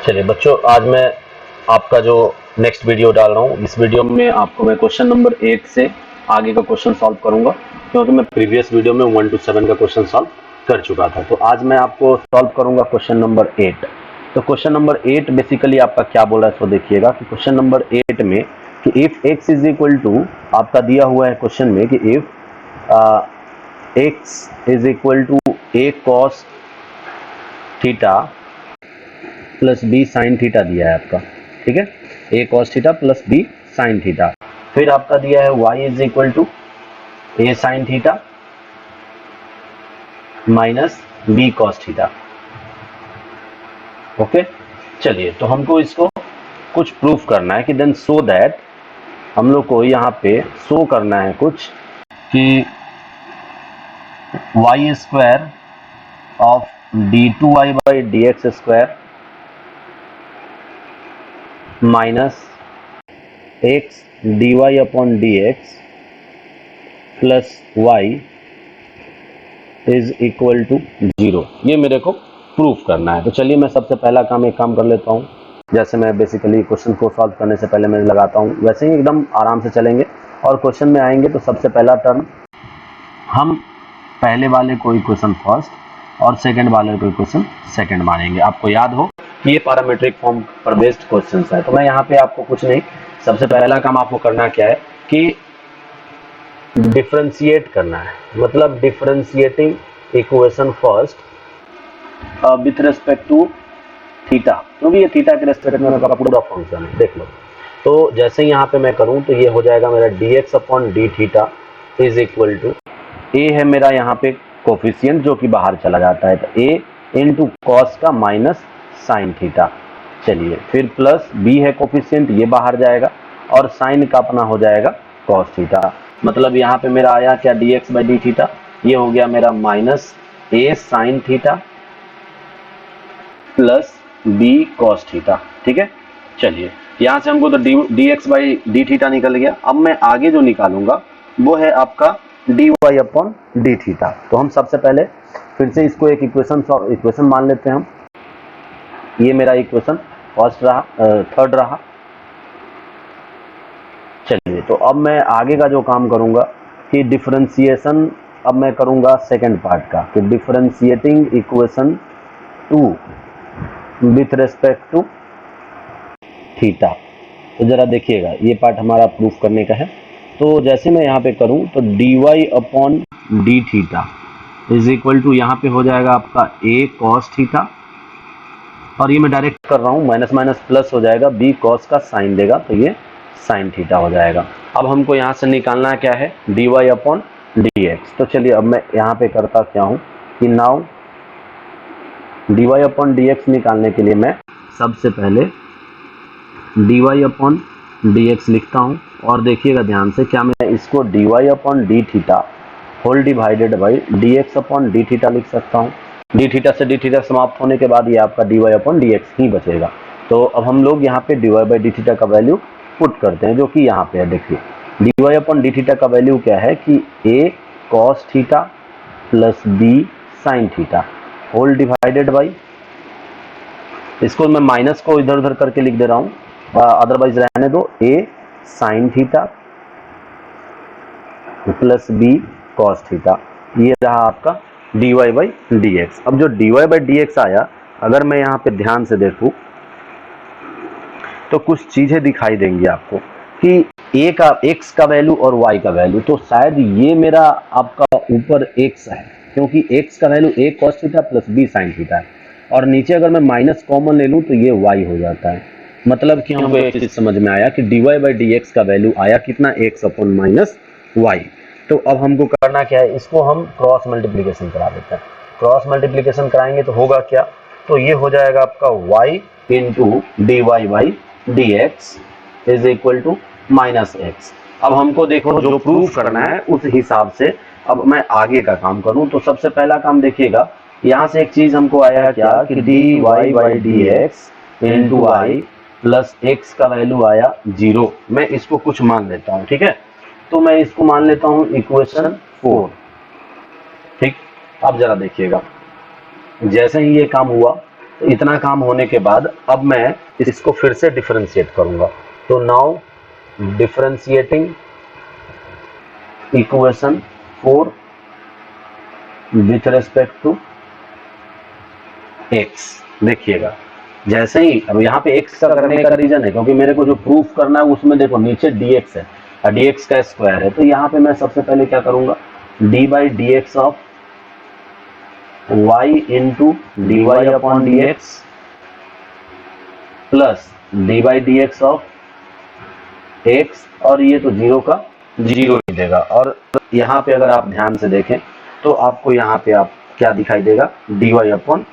चलिए बच्चों, आज मैं आपका जो नेक्स्ट वीडियो डाल रहा हूँ, इस वीडियो में आपको मैं क्वेश्चन नंबर 8 से आगे का क्वेश्चन सॉल्व करूंगा, क्योंकि मैं प्रीवियस वीडियो में 1 to 7 का क्वेश्चन सॉल्व कर चुका था। तो आज मैं आपको सॉल्व करूंगा क्वेश्चन नंबर 8। तो क्वेश्चन नंबर 8 बेसिकली आपका क्या बोला है, इसको देखिएगा कि क्वेश्चन नंबर 8 में कि if x is equal to, आपका दिया हुआ है क्वेश्चन में कि if x is equal to a cos theta plus B sine theta दिया है आपका, ठीक है, a cos theta plus B sine theta. फिर आपका दिया है y is equal to a sine theta minus b cos theta. Okay, चलिए तो हमको इसको कुछ प्रूफ करना है कि देन सो दैट हम लोग को यहाँ पे शो करना है कुछ कि y square of d two Y by D x square minus x d Y upon D x plus y is equal to 0, ये मेरे को प्रूफ करना है। तो चलिए मैं सबसे पहला काम एक काम कर लेता हूँ। जैसे मैं बेसिकली क्वेश्चन को सॉल्व करने से पहले मैं लगाता हूँ, वैसे ही एकदम आराम से चलेंगे और क्वेश्चन में आएंगे तो सबसे पहला टर्म हम पहले वाले को इक्वेशन फर्स्ट और सेकंड वाले को इक्वेशन सेकंड मानेंगे। आपको याद हो कि ये पैरामीट्रिक फॉर्म पर बेस्ड क्वेश्चन है। तो मैं यहाँ पे आपको कुछ नहीं, सबसे पहला काम आपको करना क्या है कि डिफरेंशिएट करना है, मतलब differentiating equation first with respect to theta, क्योंकि ये थीटा के रिस्पेक्ट में मेरा पूरा फंक्शन है, देख लो। तो जैसे ही यहाँ पे मैं करूँ तो ये हो जाएगा मेरा D x upon D theta is equal to, A है मेरा यहाँ पे कोफिशियंट जो कि बाहर चला जाता है, तो ए इंटू कॉस का माइनस साइन थीटा। चलिए फिर प्लस बी है कोफिशियंट, ये बाहर जाएगा और साइन का अपना हो जाएगा कॉस थीटा। मतलब यहाँ पे मेरा आया क्या, D X by D theta, ये हो गया मेरा minus A sine theta plus B cos theta, ठीक है। चलिए यहाँ से हमको तो D X by D theta निकल गया। अब मैं आगे जो निकालूंगा वो है आपका D Y upon D theta. तो हम सबसे पहले फिर से इसको एक इक्वेशन मान लेते हैं हम। ये मेरा इक्वेशन फर्स्ट रहा, थर्ड रहा। चलिए तो अब मैं आगे का जो काम करूंगा कि डिफरेंशिएशन अब मैं करूंगा सेकंड पार्ट का, कि differentiating equation 2 with respect to theta. तो जरा देखिएगा, ये पार्ट हमारा प्रूफ करने का है। तो जैसे मैं यहाँ पे करूँ तो D Y upon D theta is equal to, यहाँ पे हो जाएगा आपका ए कॉस थीटा, और ये मैं डायरेक्ट कर रहा हूँ, माइनस माइनस प्लस हो जाएगा, बी कॉस का साइन देगा तो ये साइन थीटा हो जाएगा। अब हमको यहाँ से निकालना क्या है, d Y upon D x. तो चलिए अब मैं यहाँ पे करता क्या हूँ कि now D Y upon D X निकालने के लिए मैं सबसे पहले D Y upon D X लिखता हूँ, और देखिएगा ध्यान से, क्या मैं इसको D Y upon D theta whole divided by D x upon D theta लिख सकता हूँ। डी थीटा से डी थीटा समाप्त होने के बाद ये आपका D Y upon D X ही बचेगा। तो अब हम लोग यहाँ पे d Y by D theta का वैल्यू पुट करते हैं, जो कि यहाँ पे है। देखिए D Y upon D theta का वैल्यू क्या है कि A cos theta plus B sine theta whole divided by, इसको मैं माइनस को इधर उधर करके लिख दे रहा हूँ, अदरवाइज रहने दो, A sine theta plus B cos theta. ये रहा आपका D Y by D x. अब जो D Y by D X आया, अगर मैं यहाँ पे ध्यान से देखूँ तो कुछ चीजें दिखाई देंगी आपको कि ए का एक्स का वैल्यू और वाई का वैल्यू, तो शायद ये मेरा आपका ऊपर एक्स है, क्योंकि एक्स का value A cos theta plus B sine theta है, और नीचे अगर मैं माइनस कॉमन ले लूँ तो ये वाई हो जाता है। मतलब कि हमको एक चीज समझ में आया कि d Y by D x का वैल्यू आया कितना, एक्स अपॉन माइनस वाई। तो अब हमको करना क्या है, इसको हम क्रॉस मल्टीप्लीकेशन करा देते हैं। क्रॉस मल्टीप्लीकेशन कराएंगे तो होगा क्या, तो ये हो जाएगा आपका y into D Y by D x is equal to minus x. अब हमको देखो जो प्रूफ करना है उस हिसाब से अब मैं आगे का काम करूं। तो सबसे पहला काम देखिएगा, यहाँ से एक चीज हमको आया क्या कि d Y by D x into y plus x का वैल्यू आया 0। मैं इसको कुछ मान लेता हूँ, ठीक है। तो मैं इसको मान लेता हूँ इक्वेशन 4, ठीक। अब जरा देखिएगा, जैसे ही ये काम हुआ तो इतना काम होने के बाद अब मैं इसको फिर से डिफरेंशिएट करूंगा। तो now differentiating equation 4 with respect to x। देखिएगा जैसे ही अब यहाँ पे x का करने का रीजन है क्योंकि मेरे को जो प्रूफ करना है उसमें देखो नीचे dx है और dx का स्क्वायर है। तो यहाँ पे मैं सबसे पहले क्या करूंगा, d by D x of y into D Y upon D x plus d by D x of x, और ये तो जीरो का जीरो ही देगा। और यहाँ पे अगर आप ध्यान से देखें तो आपको यहाँ पे आप क्या दिखाई देगा, डी वाई अपॉन,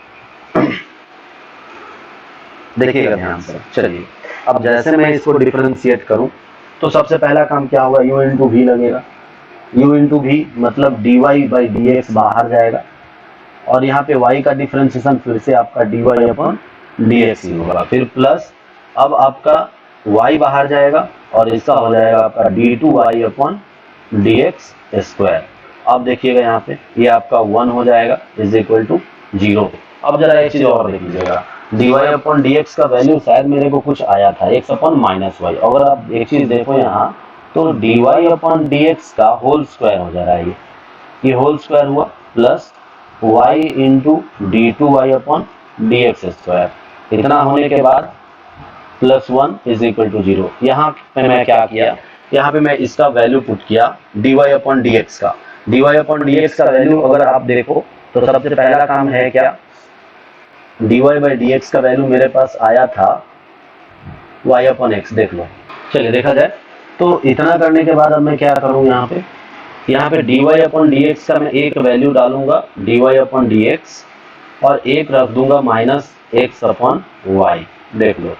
देखिएगा ध्यान से। चलिए अब जैसे मैं इसको डिफरेंशिएट करूं तो सबसे पहला काम क्या होगा, u इंटू वी लगेगा। u इंटू वी मतलब d Y by D x बाहर जाएगा और यहाँ पे y का डिफरेंशिएशन फिर से आपका D Y upon D X ही होगा। फिर प्लस अब आपका y बाहर जाएगा और इसका हो जाएगा आपका d two Y upon D x square. अब देखिएगा यहाँ पे ये आपका 1 हो जाएगा इज इक्वल टू 0। अब जरा एक चीज और देख लीजिएगा, d Y upon D x का वैल्यू शायद मेरे को कुछ आया था x अपॉन माइनस वाई। अगर आप एक चीज देखो यहाँ तो D Y upon D x का होल स्क्वायर हो जा रहा है, ये होल स्क्वायर हुआ plus y into d two Y upon D x square. इतना होने के बाद प्लस 1 इज इक्वल टू 0। यहाँ पे मैं क्या किया, यहाँ पे मैं इसका वैल्यू पुट किया D Y upon D x का। D Y upon D x का वैल्यू अगर आप देखो तो सबसे पहला काम है क्या, D Y by D x का वैल्यू मेरे पास आया था y अपॉन एक्स, देख लो। चलिए देखा जाए तो इतना करने के बाद अब मैं क्या करूँ, यहाँ पे d Y upon D x का मैं एक वैल्यू डालूंगा d Y upon D x और एक रख दूंगा माइनस एक्स अपॉन वाई। देख लो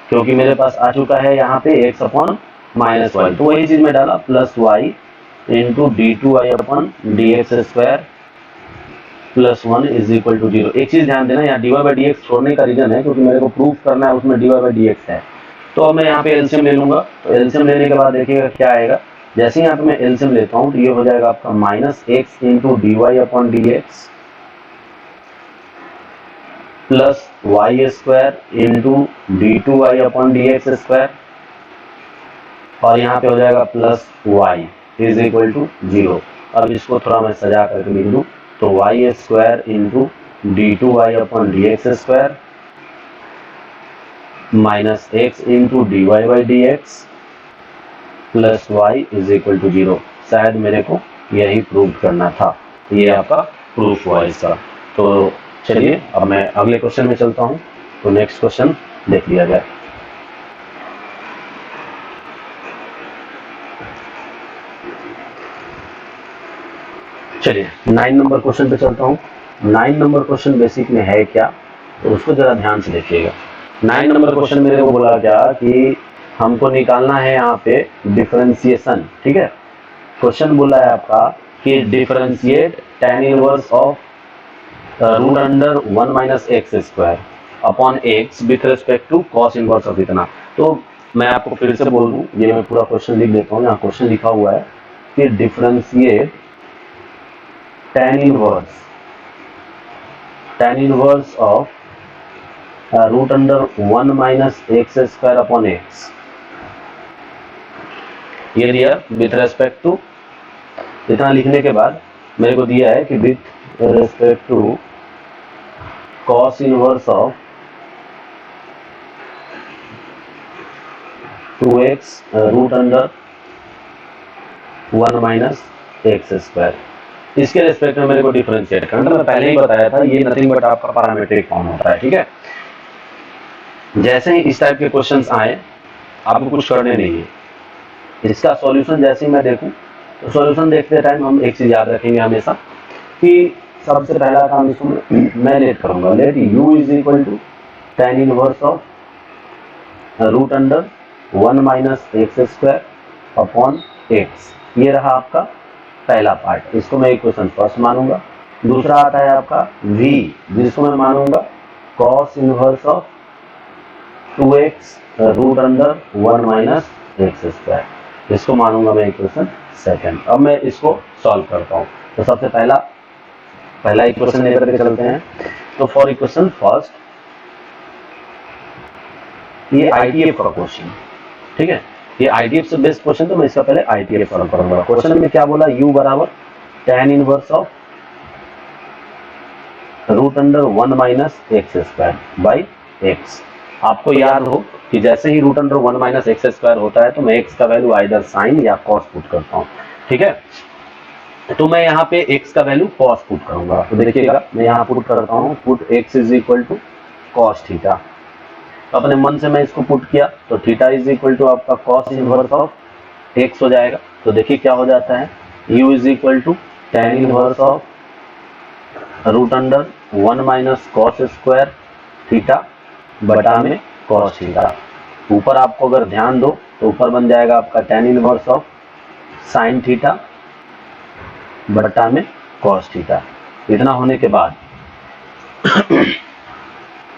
क्योंकि मेरे पास आ चुका है यहाँ पे एक्स अपॉन माइनस वाई, तो वही चीज में डाला plus y into d two Y upon D x square plus 1 is equal to 0। एक चीज ध्यान देना, यहाँ d Y by D x छोड़ने का रीजन है क्योंकि मेरे को प्रूफ करना है उसमें d Y by D x है। तो अब मैं यहाँ पे एलसीएम ले लूंगा। तो एलसीएम लेने के बाद देखिएगा क्या आएगा, जैसे ही यहाँ पे मैं एलसीएम लेता हूँ तो ये हो जाएगा आपका minus x into D Y upon D x plus y square into d two Y upon D x square और यहाँ पे हो जाएगा plus y is equal to 0। अब इसको थोड़ा मैं सजा करके लिख दूँ तो y square into d two Y upon D x square minus x into D Y by D x plus y is equal to 0। शायद मेरे को यही प्रूव करना था, ये आपका प्रूफ हुआ इसका। तो चलिए अब मैं अगले क्वेश्चन में चलता हूँ। तो नेक्स्ट क्वेश्चन देख लिया जाए। चलिए 9 नंबर क्वेश्चन पे चलता हूँ। 9 नंबर क्वेश्चन बेसिक में है क्या, तो उसको जरा ध्यान से देखिएगा। 9 नंबर क्वेश्चन मेरे को बोला क्या कि हमको निकालना है यहाँ पे डिफरेंशिएशन, ठीक है। क्वेश्चन बोला है आपका कि differentiate tan inverse of root under 1 minus x square upon x with respect to cos inverse of इतना। तो मैं आपको फिर से बोल दूं, ये मैं पूरा क्वेश्चन लिख देता हूँ। यहाँ क्वेश्चन लिखा हुआ है कि differentiate tan inverse of root under 1 minus x square upon x, ये दिया विथ रेस्पेक्ट टू। इतना लिखने के बाद मेरे को दिया है कि with respect to cos inverse of 2x root under 1 minus x square. इसके रेस्पेक्ट में मेरे को डिफरेंशिएट करना, मैं पहले ही बताया था ये नथिंग बट आपका पैरामीट्रिक फॉर्म होता है, ठीक है। जैसे ही इस टाइप के क्वेश्चंस आए आपको कुछ करने नहीं है, इसका सॉल्यूशन जैसे ही मैं देखूं तो सॉल्यूशन देखते टाइम हम एक चीज याद रखेंगे हमेशा कि सबसे पहला काम इसमें मैं लेट करूंगा, let u is equal to tan inverse of root under 1 minus x square upon x. ये रहा आपका पहला पार्ट, इसको मैं इक्वेशन फर्स्ट मानूंगा। दूसरा आता है आपका v, जिसको मैं मानूंगा cos inverse of 2x root under 1 minus x square, इसको मानूंगा मैं इक्वेशन सेकंड। अब मैं इसको सॉल्व करता हूँ। तो सबसे पहला इक्वेशन लेकर के चलते हैं। तो फॉर इक्वेशन फर्स्ट ये ITF का क्वेश्चन, ठीक है, ये ITF से बेस्ट क्वेश्चन, तो मैं इसका पहले ITF सॉल्व करूंगा। क्वेश्चन में क्या बोला, u बराबर tan inverse of √1 minus x square by x. आपको याद हो कि जैसे ही √1 माइनस एक्स स्क्वायर होता है तो मैं x का वैल्यू आइदर साइन या कॉस पुट करता हूँ, ठीक है। तो मैं यहाँ पे x का वैल्यू कॉस पुट करूंगा, तो देखिएगा मैं यहाँ पुट करता हूँ, put x is equal to cos theta. अपने मन से मैं इसको पुट किया तो थीटा इज इक्वल टू आपका कॉस इनवर्स ऑफ x हो जाएगा। तो देखिए क्या हो जाता है, u is equal to tan inverse of √1 minus cos square theta बटा में कॉस थीटा। ऊपर आपको अगर ध्यान दो तो ऊपर बन जाएगा आपका tan inverse of sine theta बटा में कॉस थीटा। इतना होने के बाद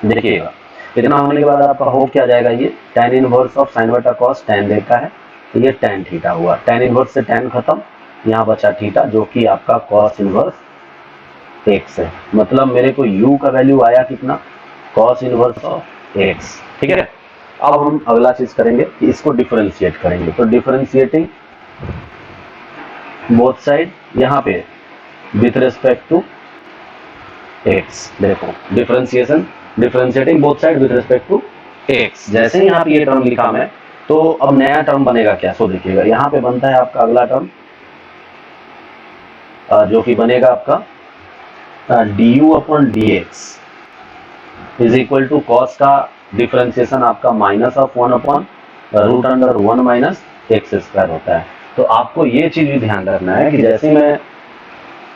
देखिएगा, इतना होने के बाद आपका हो क्या जाएगा, ये tan इनवर्स ऑफ साइन बटा कॉस, tan देखा है तो ये tan थीटा हुआ, tan इनवर्स से tan खत्म, यहाँ बचा थीटा जो कि आपका कॉस इनवर्स x है। मतलब मेरे को u का वैल्यू आया कितना, कॉस इनवर्स ऑफ x, ठीक है। अब हम अगला चीज करेंगे कि इसको डिफरेंशिएट करेंगे। तो डिफरेंशिएटिंग बोथ साइड यहाँ पे विथ रेस्पेक्ट टू x, देखो differentiating both side with respect to x। जैसे ही यहाँ पे ये टर्म लिखा मैं, तो अब नया टर्म बनेगा क्या, सो देखिएगा यहाँ पे बनता है आपका अगला टर्म जो कि बनेगा आपका du upon dx is equal to cos का डिफरेंशिएशन आपका minus of 1 upon √1 minus x square होता है। तो आपको ये चीज भी ध्यान रखना है कि जैसे मैं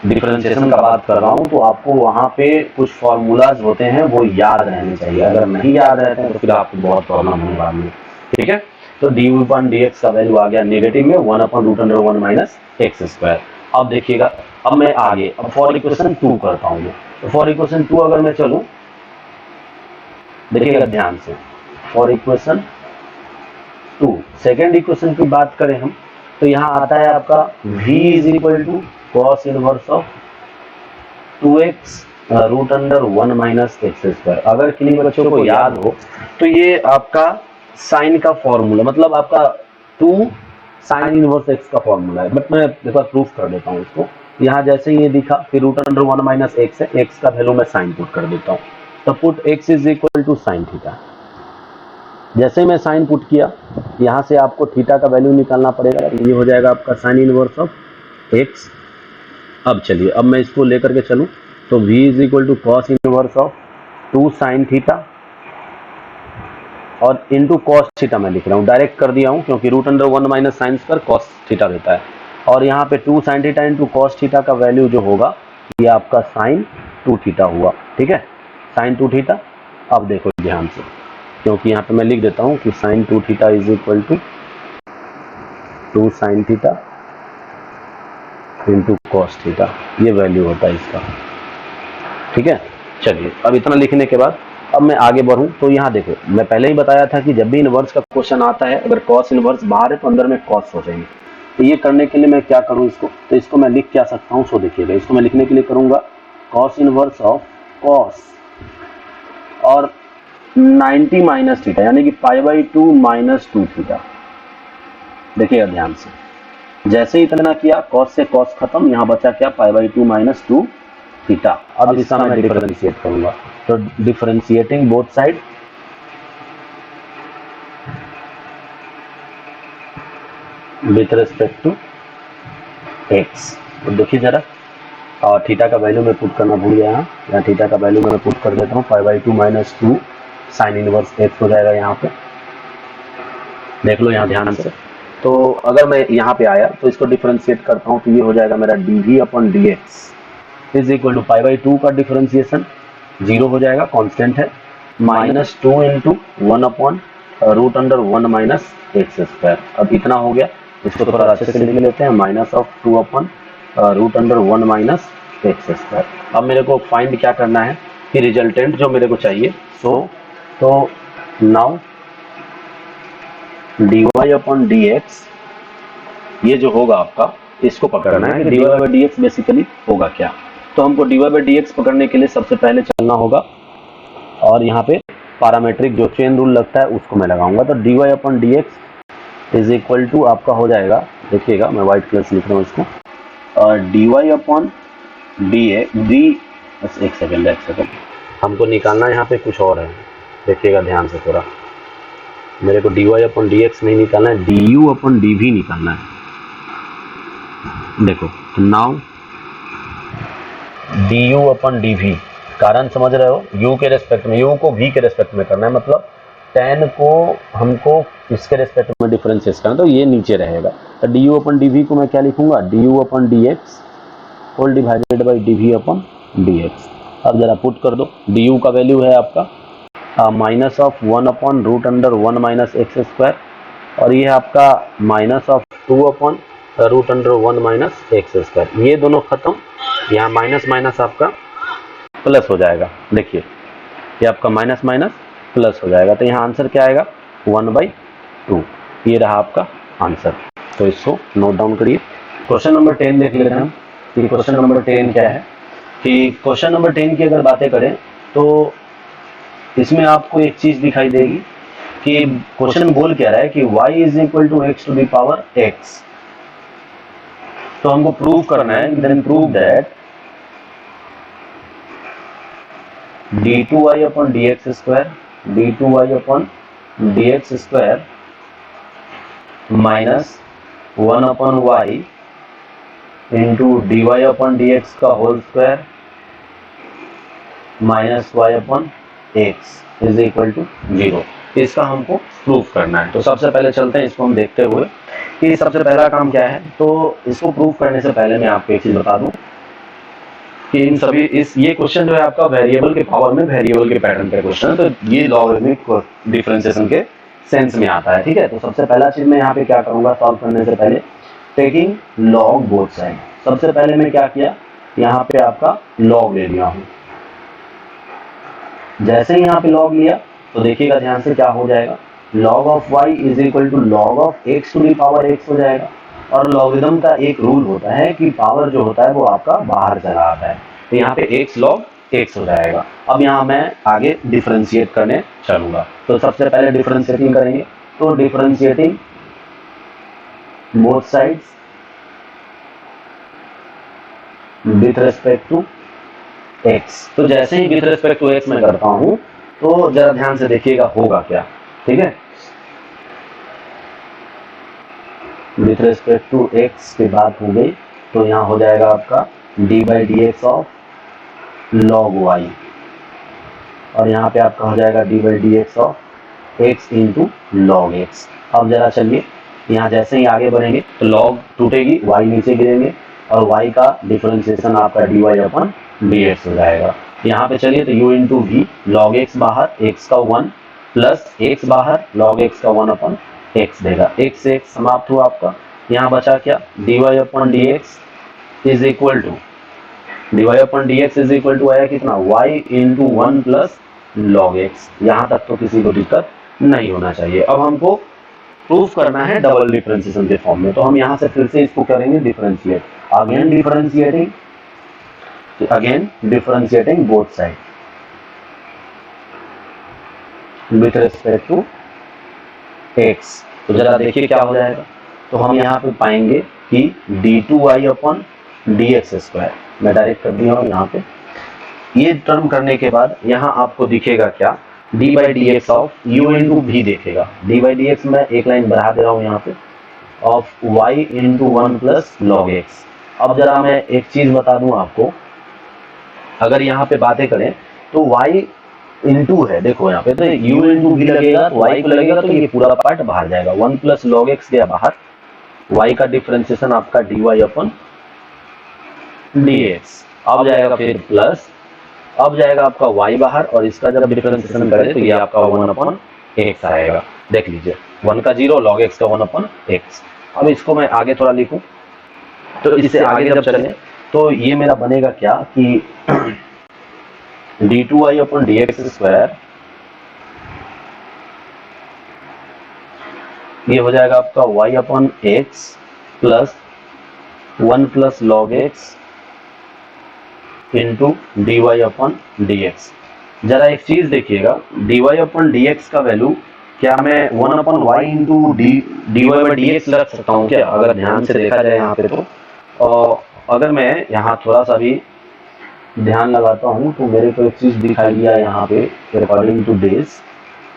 डिफरेंशिएशन का बात कर रहा हूँ तो आपको वहाँ पे कुछ फॉर्मूलाज होते हैं वो याद रहने चाहिए, अगर नहीं याद रहते हैं तो फिर आपको बहुत प्रॉब्लम होने वाली है, ठीक है। तो du अपॉन dx का वैल्यू आ गया नेगेटिव में 1 अपॉन √1 माइनस एक्स स्क्वायर। अब देखिएगा, अब मैं आगे अब फॉर इक्वेशन 2 करता हूँ। तो फॉर इक्वेशन 2 अगर मैं चलूँ, देखिएगा ध्यान से, फॉर इक्वेशन 2 सेकेंड इक्वेशन की बात करें हम, तो यहाँ आता है आपका v is equal to cos inverse of 2x √1 minus x square. अगर किन्हीं बच्चों को याद हो तो ये आपका साइन का फॉर्मूला, मतलब आपका 2 साइन इनवर्स एक्स का फॉर्मूला है। बट मैं एक बार प्रूफ कर देता हूँ इसको। यहाँ जैसे ही ये दिखा, फिर √1 माइनस एक्स है, एक्स का वैल्यू मैं साइन पुट कर देता हूँ, तो put x is equal to sine theta. जैसे मैं साइन पुट किया, यहाँ से आपको थीटा का वैल्यू निकालना पड़ेगा, ये हो जाएगा आपका साइन इनवर्स ऑफ x। अब चलिए, अब मैं इसको लेकर के चलूँ तो v is equal to cos inverse of 2 sine theta और इंटू कॉस थीटा मैं लिख रहा हूँ, डायरेक्ट कर दिया हूँ क्योंकि √1 minus sine square cos theta देता है। और यहाँ पे 2 sine theta into cos theta का वैल्यू जो होगा ये आपका साइन 2 थीटा हुआ, ठीक है, साइन 2 थीटा। अब देखो ध्यान से, क्योंकि यहाँ पे मैं लिख देता हूँ कि sine 2 theta is equal to 2 sine theta into cos theta, ये वैल्यू होता है इसका, ठीक है। चलिए, अब इतना लिखने के बाद अब मैं आगे बढ़ूं तो यहाँ देखो, मैं पहले ही बताया था कि जब भी इनवर्स का क्वेश्चन आता है, अगर कॉस इनवर्स बाहर है तो अंदर में कॉस हो जाएंगे। तो ये करने के लिए मैं क्या करूं इसको, तो इसको मैं लिख क्या सकता हूं, सो देखिएगा, इसको मैं लिखने के लिए करूंगा कॉस इनवर्स ऑफ कॉस और 90 माइनस थीटा, यानी कि π/2 माइनस 2 थीटा। देखिएगा ध्यान से, जैसे ही इतना किया, कॉस से कॉस खत्म, यहाँ बचा क्या, π/2 माइनस 2 थीटा। अब इसका मैं डिफरेंशिएट करूंगा, तो differentiating both side with respect to x। तो देखिए जरा, और थीटा का वैल्यू मैं पुट करना भूल गया, यहाँ थीटा का वैल्यू मैं पुट कर देता हूँ, π/2 माइनस 2 साइन इनवर्स x हो जाएगा। यहाँ पे देख लो यहाँ ध्यान से, तो अगर मैं यहाँ पे आया तो इसको डिफरेंशिएट करता हूँ तो ये हो जाएगा मेरा dv upon dx is equal to π/2 का डिफरेंशिएशन 0 हो जाएगा, कांस्टेंट है, minus 2 into 1 upon √1 minus x square. अब इतना हो गया, इसको थोड़ा अच्छे से लिख लेते हैं, minus of 2 upon √1 minus x square. अब मेरे को फाइंड क्या करना है कि रिजल्टेंट जो मेरे को चाहिए, तो नाउ dy अपॉन dx, ये जो होगा आपका, इसको पकड़ना है कि dy/dx बेसिकली होगा क्या। तो हमको dy/dx पकड़ने के लिए सबसे पहले चलना होगा और यहाँ पे पैरामीट्रिक जो चेन रूल लगता है उसको मैं लगाऊंगा। तो dy upon dx is equal to आपका हो जाएगा, देखिएगा मैं व्हाइट कलर से लिख रहा हूँ इसको, dy अपन डी, बस एक सेकेंड हमको निकालना यहाँ पे कुछ और है, देखिएगा ध्यान से थोड़ा, मेरे को dy अपन dx नहीं निकालना है, du अपन dv निकालना है। देखो नाउ du अपन dv, कारण समझ रहे हो, u के रेस्पेक्ट में, u को v के रेस्पेक्ट में करना है, मतलब tan को हमको इसके रेस्पेक्ट में डिफरेंशिएट करना, तो ये नीचे रहेगा। तो du अपन dv को मैं क्या लिखूंगा, du upon dx whole divided by dv upon dx। अब जरा पुट कर दो, du का वैल्यू है आपका minus of 1 upon root under 1 minus x square, और ये है आपका minus of 2 upon root under 1 minus x square. ये दोनों खत्म, यहाँ माइनस माइनस आपका प्लस हो जाएगा। देखिए ये आपका माइनस माइनस प्लस हो जाएगा, तो यहाँ आंसर क्या आएगा 1/2। ये रहा आपका आंसर। तो इसको नोट डाउन करिए। क्वेश्चन नंबर 10 देख लेते हैं हम कि क्वेश्चन नंबर 10 क्या है। कि क्वेश्चन नंबर 10 की अगर बातें करें तो इसमें आपको एक चीज दिखाई देगी कि क्वेश्चन बोल क्या रहा है कि y is equal to x to the power x। तो हमको प्रूव करना है, then prove that d2y upon dx square, d2y upon dx square minus 1 upon y into dy upon dx का whole square minus y upon x is equal to 0। इसका हमको proof करना है। तो सबसे पहले चलते हैं इसको हम देखते हुए कि सबसे पहला काम क्या है। तो इसको प्रूफ करने से पहले मैं आपको एक चीज बता दूं कि इन सभी ये क्वेश्चन जो है आपका वेरिएबल के पावर में वेरिएबल के पैटर्न का क्वेश्चन है, तो ये लॉगरिथमिक डिफरेंशिएशन के सेंस में आता है। ठीक है, तो सबसे पहला चीज मैं यहाँ पे क्या करूंगा सॉल्व करने से पहले, टेकिंग लॉग बोथ साइड। सबसे पहले मैं क्या किया, यहाँ पे आपका लॉग ले लिया हूँ। जैसे ही यहाँ पे लॉग लिया तो देखिएगा ध्यान से क्या हो जाएगा, log of y is equal to log of x to the power x हो जाएगा। और लॉगरिथम का एक रूल होता है कि पावर जो होता है वो आपका बाहर चला आता है, तो यहाँ पे x लॉग x हो जाएगा। अब यहाँ मैं आगे डिफरेंशिएट करने चलूंगा। तो सबसे पहले डिफरेंशिएटिंग करेंगे, तो differentiating both sides with respect to x। तो जैसे ही विथ रेस्पेक्ट टू x मैं करता हूं तो जरा ध्यान से देखिएगा होगा क्या। ठीक है, विथ रेस्पेक्ट टू x की बात हो गई तो यहाँ हो जाएगा आपका D by D x of log y, और यहाँ पे आपका हो जाएगा D by D x of x into log x। अब जरा चलिए यहाँ जैसे ही आगे बढ़ेंगे तो लॉग टूटेगी, y नीचे गिरेंगे और y का डिफरेंशिएशन आपका D Y upon D x हो जाएगा। यहाँ पे चलिए तो u into v, log x बाहर, x का 1 प्लस x बाहर, लॉग x का 1 अपन x देगा। x से x समाप्त हुआ आपका, यहाँ बचा क्या, D Y upon D x is equal to, d Y upon D x is equal to आया कितना, y into 1 plus log x. यहाँ तक तो किसी को दिक्कत नहीं होना चाहिए। अब हमको प्रूफ करना है डबल डिफरेंशिएशन के फॉर्म में, तो हम यहाँ से फिर से इसको करेंगे differentiate, again differentiating both side with respect to x। तो जरा देखिए क्या हो जाएगा। तो हम यहाँ पे पाएंगे कि d2y अपन dx स्क्वायर, मैं डायरेक्ट कर दिया हूँ यहाँ पे। ये टर्म करने के बाद यहाँ आपको दिखेगा क्या, D by D x of you into भी देखेगा, डी बाई डी एक्स में एक लाइन बढ़ा दे रहा हूँ यहाँ पे, of y into 1 plus log x. अब जरा मैं एक चीज बता दूं आपको, अगर यहाँ पे बातें करें तो y इंटू है, देखो यहाँ पे तो u इंटू भी लगेगा, y को लगेगा तो ये पूरा पार्ट बाहर जाएगा, 1 प्लस लॉग एक्स गया बाहर, y का डिफरेंशिएशन आपका dy अपन dx। अब जाएगा फिर प्लस, अब जाएगा आपका y बाहर, और इसका जब डिफरेंशिएशन करें तो ये आपका 1 अपन x आएगा। देख लीजिए 1 का 0, लॉग x का 1 अपन x। अब इसको मैं आगे थोड़ा लिखूं, तो इससे आगे जब चले तो ये मेरा बनेगा क्या कि d2y अपन dx स्क्वायर, ये हो जाएगा आपका y upon x plus 1 plus log x into D Y upon D X. जरा एक चीज देखिएगा, dy अपन dx का वैल्यू क्या मैं 1 upon y into dy by D X रख सकता हूँ क्या, अगर ध्यान से देखा जाए यहाँ पे तो। और अगर मैं यहाँ थोड़ा सा भी ध्यान लगाता हूँ तो मेरे को एक चीज दिखाई दिया यहाँ पे, according to this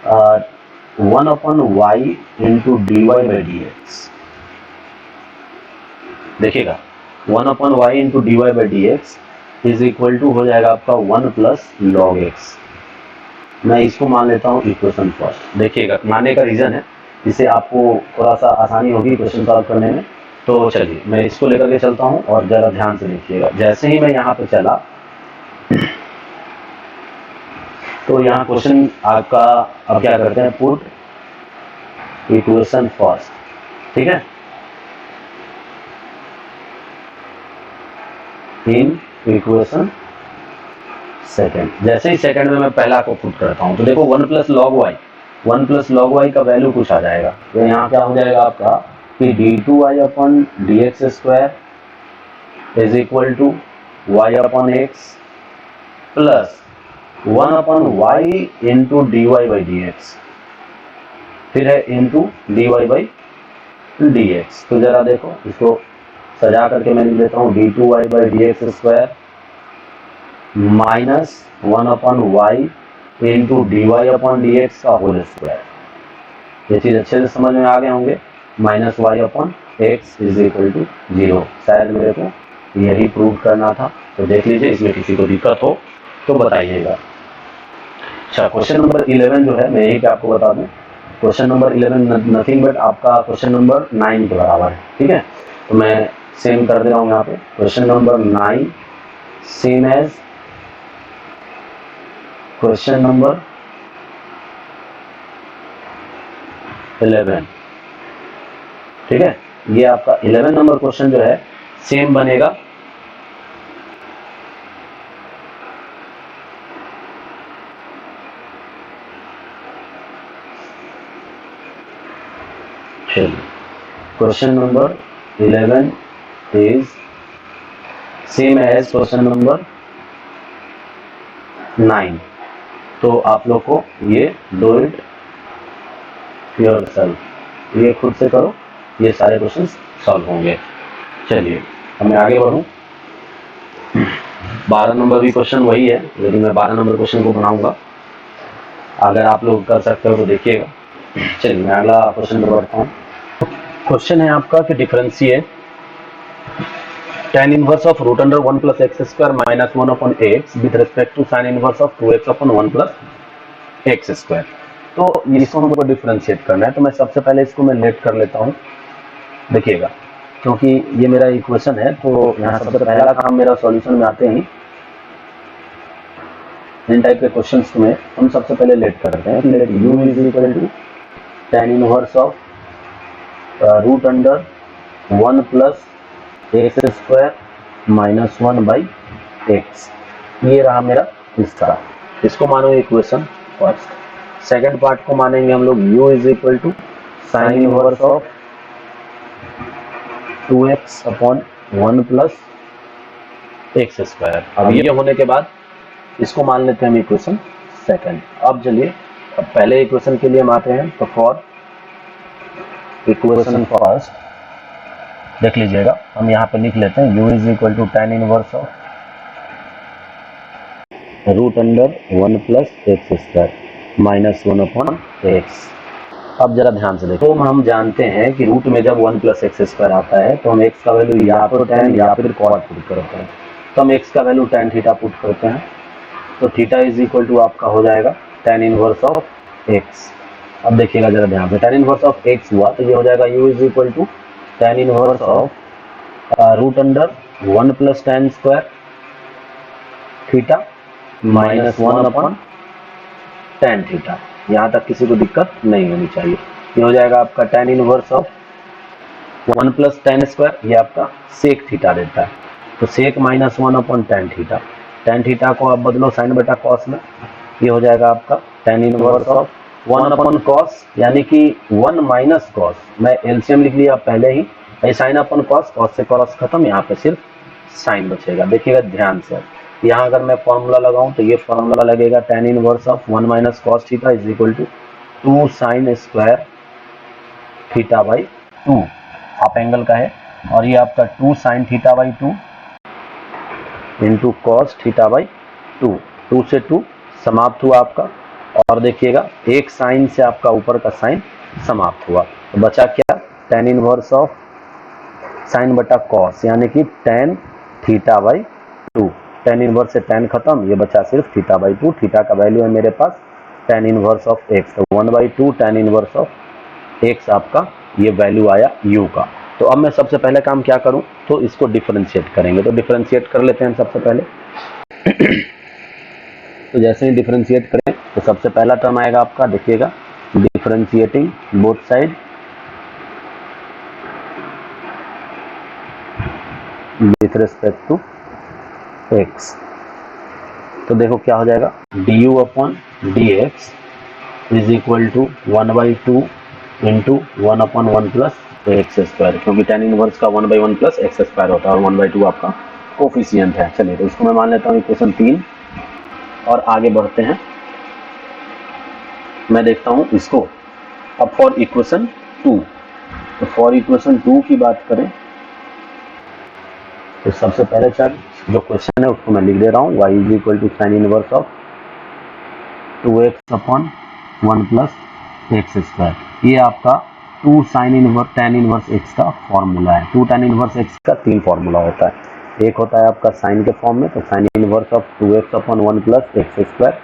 1 upon y into D Y by D x, देखिएगा 1 upon y into D Y by D x is equal to हो जाएगा आपका 1 प्लस लॉग एक्स। मैं इसको मान लेता हूँ इक्वेशन फर्स्ट। देखिएगा मानने का रीजन है, इससे आपको थोड़ा सा आसानी होगी क्वेश्चन सॉल्व करने में। तो चलिए मैं इसको लेकर के चलता हूँ और जरा ध्यान से देखिएगा। जैसे ही मैं यहाँ पे चला तो यहाँ क्वेश्चन आपका अब क्या करते हैं, पुट इक्वेशन फर्स्ट, ठीक है, इन इक्वेशन सेकेंड। जैसे ही सेकेंड में मैं पहला को पुट करता हूं तो देखो 1 plus log y, 1 plus log y का वैल्यू कुछ आ जाएगा। तो यहाँ क्या हो जाएगा आपका कि d2y upon D x square is equal to y upon x plus 1 upon y into D Y by D x, फिर है into D Y by D x. तो जरा देखो इसको सजा करके मैं लिख देता हूँ d2y by D x square minus 1 upon y into D Y upon D x का होल स्क्वायर। ये चीज अच्छे से समझ में आ गए होंगे। Minus y upon x is equal to 0। शायद मेरे को यही प्रूव करना था, तो देख लीजिए, इसमें किसी को दिक्कत हो तो बताइएगा। अच्छा, क्वेश्चन नंबर 11 जो है मैं यही पे आपको बता दूं, क्वेश्चन नंबर 11 नथिंग बट आपका क्वेश्चन नंबर 9 के बराबर है, ठीक है। तो मैं सेम कर दे रहा हूँ यहाँ पे, question number 9 same as question number 11, ठीक है। ये आपका 11 नंबर क्वेश्चन जो है सेम बनेगा question number 11 is same as question number 9। तो आप लोग को ये डू इट योरसेल्फ, ये खुद से करो, ये सारे क्वेश्चन सॉल्व होंगे। चलिए अब मैं आगे बढ़ूं। 12 नंबर भी क्वेश्चन वही है, लेकिन मैं 12 नंबर क्वेश्चन को बनाऊंगा। अगर आप लोग कर सकते हो तो देखिएगा। चलिए मैं अगला क्वेश्चन पर बढ़ता हूँ। क्वेश्चन है आपका कि differentiate tan inverse of root under 1 plus x square minus 1 upon x with respect to sine inverse of 2x upon 1 plus x square. तो इसको हमको डिफरेंशिएट करना है, तो मैं सबसे पहले इसको मैं लेट कर लेता हूँ। देखिएगा क्योंकि ये मेरा इक्वेशन है, तो यहाँ सबसे पहला काम मेरा सॉल्यूशन में आते ही इन टाइप के क्वेश्चंस में हम सबसे पहले लेट करते हैं। Let u is equal to tan inverse of root under 1 plus x square minus 1 by x. ये रहा मेरा इसका, इसको मानो इक्वेशन फर्स्ट। सेकंड पार्ट को मानेंगे हम लोग u is equal to sine inverse of 2x upon 1 plus x square. अब ये होने के बाद इसको मान लेते हैं हम इक्वेशन सेकंड। अब चलिए अब पहले इक्वेशन के लिए हम आते हैं, तो फॉर इक्वेशन फर्स्ट देख लीजिएगा, हम यहाँ पे लिख लेते हैं u is equal to tan inverse of root under 1 plus x square minus 1 upon x. अब जरा ध्यान से देखो, हम जानते हैं कि रूट में जब 1 प्लस एक्स स्क्वायर आता है तो हम x का वैल्यू या तो tan या फिर cot पुट करते हैं। तो हम x का वैल्यू tan थीटा पुट करते हैं, तो थीटा इज इक्वल टू आपका हो जाएगा tan इनवर्स ऑफ x। अब देखिएगा जरा ध्यान से, tan इनवर्स ऑफ x हुआ तो ये हो जाएगा u is equal to tan inverse of root under 1 plus tan square theta minus 1 upon tan theta. यहाँ तक किसी को दिक्कत नहीं होनी चाहिए। ये हो जाएगा आपका tan inverse of 1 plus tan square, ये आपका सेक थीटा देता है, तो sec minus 1 upon tan theta. tan theta को आप बदलो साइन बटा कॉस में, ये हो जाएगा आपका tan inverse of 1 upon cos, यानी कि 1 माइनस कॉस। मैं एलसीएम लिख लिया पहले ही, साइन अपॉन कॉस, कॉस से कॉस खत्म, यहाँ पे सिर्फ साइन बचेगा। देखिएगा ध्यान से, यहाँ अगर मैं फॉर्मूला लगाऊं तो ये फॉर्मूला लगेगा tan inverse of 1 minus cos theta is equal to 2 sine square theta by 2, half angle का है, और ये आपका 2 sine theta by 2 into cos theta by 2, 2 से 2 समाप्त हुआ आपका, और देखिएगा एक साइन से आपका ऊपर का साइन समाप्त हुआ, तो बचा क्या, tan इनवर्स ऑफ साइन बटा कॉस, यानी कि tan theta by 2, tan inverse से tan खत्म, ये बचा सिर्फ थीटा बाई 2, थीटा का वैल्यू है मेरे पास tan इनवर्स ऑफ x, तो 1/2 tan इनवर्स ऑफ x आपका ये वैल्यू आया u का। तो अब मैं सबसे पहले काम क्या करूं, तो इसको डिफरेंशिएट करेंगे, तो डिफरेंशिएट कर लेते हैं सबसे पहले। तो जैसे ही डिफरेंशिएट करें तो सबसे पहला टर्म आएगा आपका, देखिएगा differentiating both side with respect to x, तो देखो क्या हो जाएगा, du upon dx is equal to 1/2 into 1/1 plus x square, क्योंकि tan इनवर्स का 1/1 प्लस एक्स स्क्वायर होता है और 1/2 आपका कोफिशिएंट है। चलिए तो इसको मैं मान लेता हूँ इक्वेशन 3 और आगे बढ़ते हैं। मैं देखता हूँ इसको अब फॉर इक्वेशन 2, तो फॉर इक्वेशन 2 की बात करें तो सबसे पहले चल जो क्वेश्चन है उसको मैं लिख दे रहा हूँ, y is equal to sine inverse of 2x upon 1 plus x square, ये आपका 2 sine inverse tan inverse x का फॉर्मूला है। 2 tan इनवर्स x का 3 फॉर्मूला होता है, एक होता है आपका साइन के फॉर्म में, तो sign inverse of 2x upon 1 plus x square,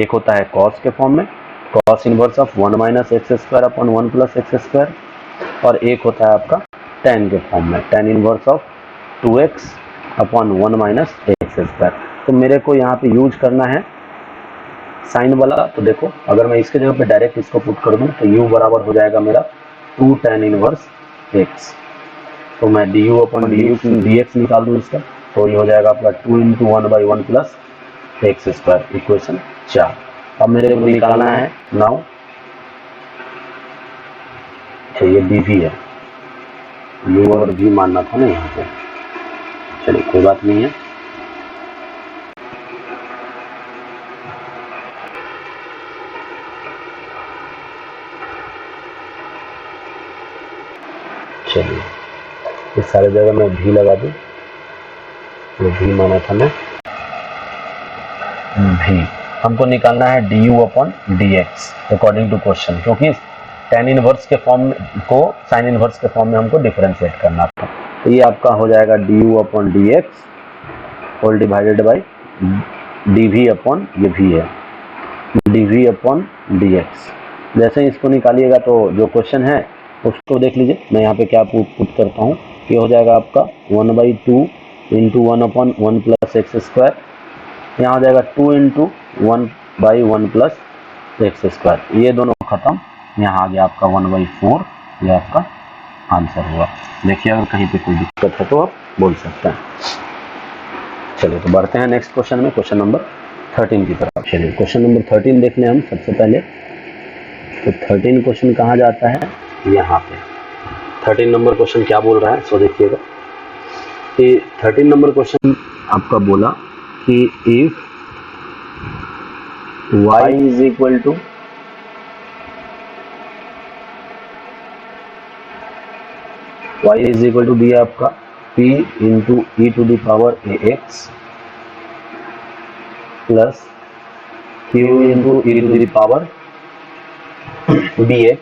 एक होता है कॉस के फॉर्म में, cos inverse of 1 minus x square upon 1 plus x square, और एक होता है आपका tan के फॉर्म में, tan inverse of 2x upon 1 minus x square. तो मेरे को यहाँ पे यूज करना है साइन वाला, तो देखो अगर मैं इसके जगह पे डायरेक्ट इसको पुट कर दूं तो u बराबर हो जाएगा मेरा 2 tan इनवर्स x, तो मैं du अपॉन dx निकाल दूं इसका, तो ये हो जाएगा आपका 2 into 1/1 plus x square, equation 4। अब मेरे को निकालना है नाउ, ये dv है, u और v मानना था ना यहाँ पे, चलिए कोई बात नहीं है। चलिए इस सारे जगह मैं भी लगा दूं, तो भी माना था मैं भी, हमको निकालना है du upon dx according to question, क्योंकि tan इनवर्स के फॉर्म को साइन इनवर्स के फॉर्म में हमको डिफरेंशिएट करना था, तो ये आपका हो जाएगा du upon dx whole divided by dv upon, ये भी है dv अपॉन dx। जैसे ही इसको निकालिएगा तो जो क्वेश्चन है उसको देख लीजिए, मैं यहाँ पे क्या पुट करता हूँ, ये हो जाएगा आपका 1/2 इंटू 1/1 प्लस एक्स स्क्वायर, यहाँ हो जाएगा 2 इंटू 1/1 प्लस एक्स स्क्वायर, ये दोनों खत्म, यहाँ आ गया आपका 1/4, ये आपका आंसर हुआ। देखिए अगर कहीं पे कोई दिक्कत है तो आप बोल सकते हैं। चलिए तो बढ़ते हैं नेक्स्ट क्वेश्चन में, क्वेश्चन नंबर 13 की तरफ। चलिए क्वेश्चन नंबर 13 देख लें हम सबसे पहले, तो 13 क्वेश्चन कहाँ जाता है, यहाँ पे 13 नंबर क्वेश्चन क्या बोल रहा है, सो देखिएगा कि 13 नंबर क्वेश्चन आपका बोला कि if y is equal to दिया आपका p into e to the power ax plus q into e to the power bx,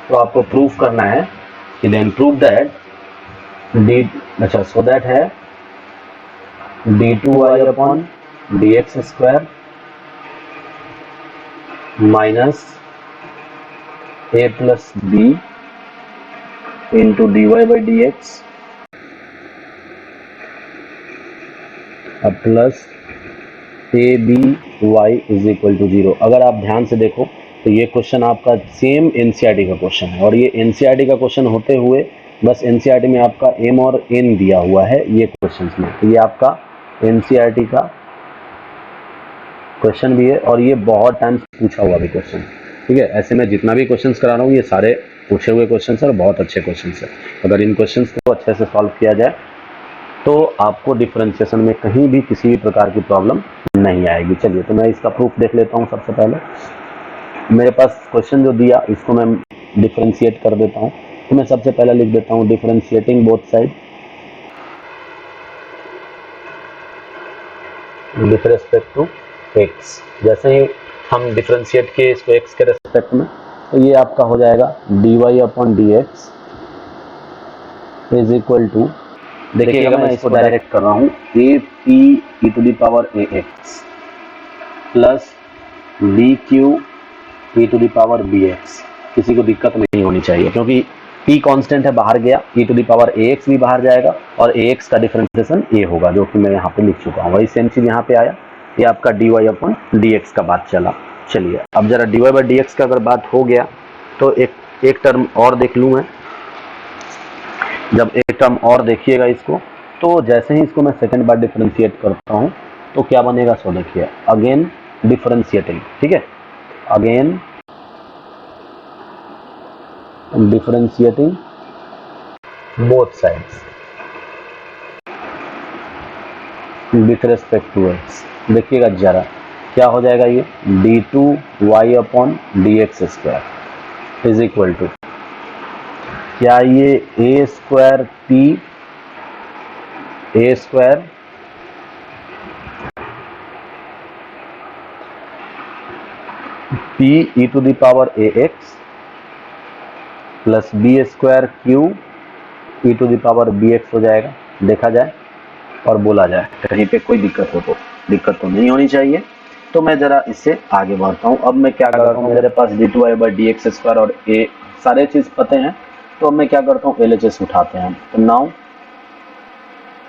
तो आपको प्रूफ करना है कि then prove that so that है d2y upon dx square minus a plus b into dy by dx plus A B y is equal to 0। अगर आप ध्यान से देखो तो ये क्वेश्चन आपका सेम एनसीईआरटी का क्वेश्चन है, और ये एनसीईआरटी का क्वेश्चन होते हुए बस एनसीईआरटी में आपका एम और एन दिया हुआ है ये क्वेश्चन में, तो ये आपका एनसीईआरटी का क्वेश्चन भी है और ये बहुत टाइम पूछा हुआ भी क्वेश्चन, ठीक है। ऐसे मैं जितना भी क्वेश्चन करा रहा हूँ ये सारे पूछे हुए क्वेश्चन है और बहुत अच्छे क्वेश्चन है। अगर इन क्वेश्चन को अच्छे से सॉल्व किया जाए तो आपको डिफरेंशिएशन में कहीं भी किसी भी प्रकार की प्रॉब्लम नहीं आएगी। चलिए तो मैं इसका प्रूफ देख लेता हूँ। सबसे पहले मेरे पास क्वेश्चन जो दिया इसको मैं डिफरेंशिएट कर देता हूँ। तो मैं सबसे पहले लिख देता हूँ differentiating both side with respect to x. जैसे ही हम डिफरेंशिएट किए इसको एक्स के रेस्पेक्ट में, तो ये आपका हो जाएगा d Y upon D x is equal to, देखिएगा मैं इसको डायरेक्ट कर रहा हूँ, a P E to the power A x plus B Q E to the power B x. किसी को दिक्कत नहीं होनी चाहिए क्योंकि p कांस्टेंट है, बाहर गया, e to the power ax भी बाहर जाएगा और ax का डिफरेंशिएशन a होगा, जो कि मैं यहाँ पे लिख चुका हूँ। वही सेम चीज यहाँ पे आया, ये आपका dy अपॉन dx का बात चला। चलिए अब जरा dy बाई dx का अगर बात हो गया तो एक टर्म और देख लूँ मैं। जब एक टर्म और देखिएगा इसको, तो जैसे ही इसको मैं सेकेंड बार डिफरेंशिएट करता हूँ तो क्या बनेगा, सो देखिए अगेन डिफरेंशिएटिंग, ठीक है, again differentiating both sides with respect to x। देखिएगा जरा क्या हो जाएगा, ये d2y upon D x square is equal to, क्या ये a square p e to the power ax plus B square Q E to the power B x हो जाएगा। देखा जाए और बोला जाए, कहीं पे कोई दिक्कत तो नहीं होनी चाहिए। तो मैं जरा इससे आगे बढ़ता हूँ। अब मैं क्या करता हूँ, मेरे पास D two Y by D x square और ए सारे चीज पते हैं, तो अब मैं क्या करता हूँ, एल एच एस उठाते हैं। तो नाउ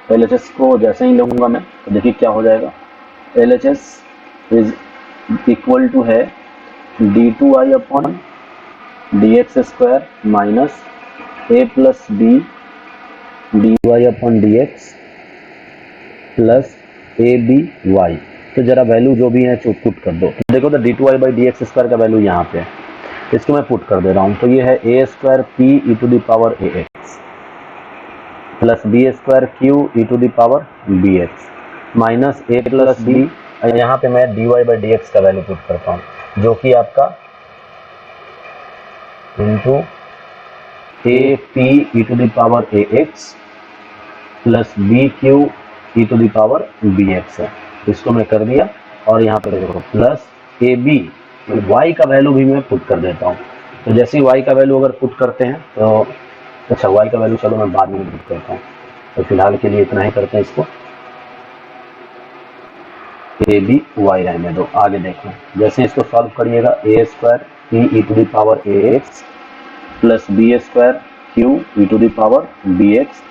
एल एच एस को जैसे ही लूंगा मैं, तो देखिए क्या हो जाएगा, L H S is equal to है D two Y upon D x square minus A plus B D Y upon D x plus A B Y. तो जरा वैल्यू जो भी है पुट कर दो। देखो तो d two Y by D x square का वैल्यू यहाँ पे है, इसको मैं पुट कर दे रहा हूँ। तो ये है A square P E to the power A x plus B square Q E to the power B x minus A plus B, यहाँ पे मैं D Y by D x का वैल्यू पुट करता हूँ, जो कि आपका into A P E to the power A x plus B Q E to the power B X है। इसको मैं कर दिया और यहाँ पर देखो प्लस ए बी, वाई का वैल्यू भी मैं पुट कर देता हूँ। तो जैसे ही वाई का वैल्यू अगर पुट करते हैं तो अच्छा, वाई का वैल्यू चलो मैं बाद में पुट करता हूँ, तो फिलहाल के लिए इतना ही करते हैं, इसको ए बी वाई रहने दो, आगे देखो। जैसे इसको सॉल्व करिएगा, A square P E to the power A x plus B square Q E to the power B x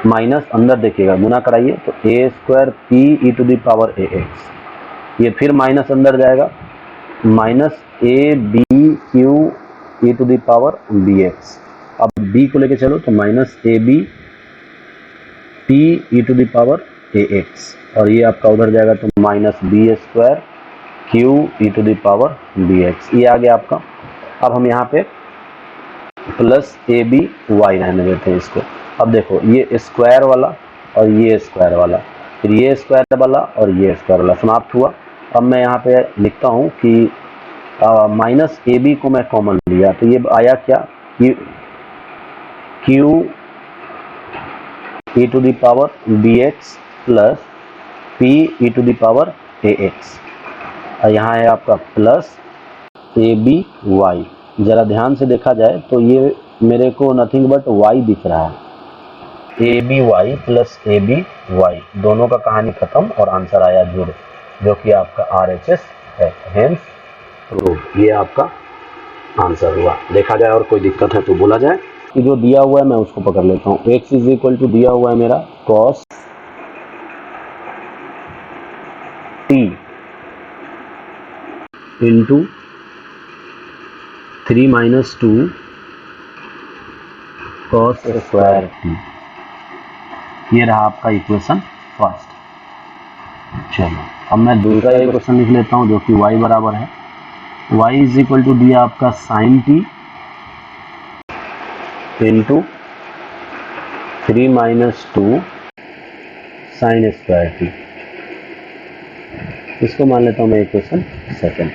minus, अंदर देखिएगा गुना कराइए, तो A square P E to the power A X, ये फिर माइनस अंदर जाएगा, minus A B Q E to the power B X. अब बी को लेके चलो, तो minus A B P E to the power A x, और ये आपका उधर जाएगा तो minus b square Q E to the power B x, ये आ गया आपका। अब हम यहाँ पे प्लस ए बी वाई रहने देते हैं इसको। अब देखो ये स्क्वायर वाला और ये स्क्वायर वाला, फिर ये स्क्वायर वाला और ये स्क्वायर वाला समाप्त हुआ। अब मैं यहाँ पे लिखता हूँ कि माइनस ए बी को मैं कॉमन लिया, तो ये आया क्या, q E to the power B x plus p E to the power A x, और यहाँ है आपका प्लस ए बी वाई। जरा ध्यान से देखा जाए तो ये मेरे को नथिंग बट वाई दिख रहा है, a B y plus A B y, दोनों का कहानी खत्म और आंसर आया जुड़, जो कि आपका आर एच एस है, हेंस प्रूव। ये आपका आंसर हुआ। देखा जाए और कोई दिक्कत है तो बोला जाए, कि जो दिया हुआ है मैं उसको पकड़ लेता हूँ। एक्स इज इक्वल टू दिया हुआ है मेरा cos t into 3 minus 2 cos square T, ये रहा आपका इक्वेशन फर्स्ट। चलो अब मैं दूसरा इक्वेशन लिख लेता हूँ, जो कि y बराबर है, y इज इक्वल टू दिया आपका sine t into 3 minus 2 sine square t, इसको मान लेता हूँ मैं इक्वेशन सेकेंड।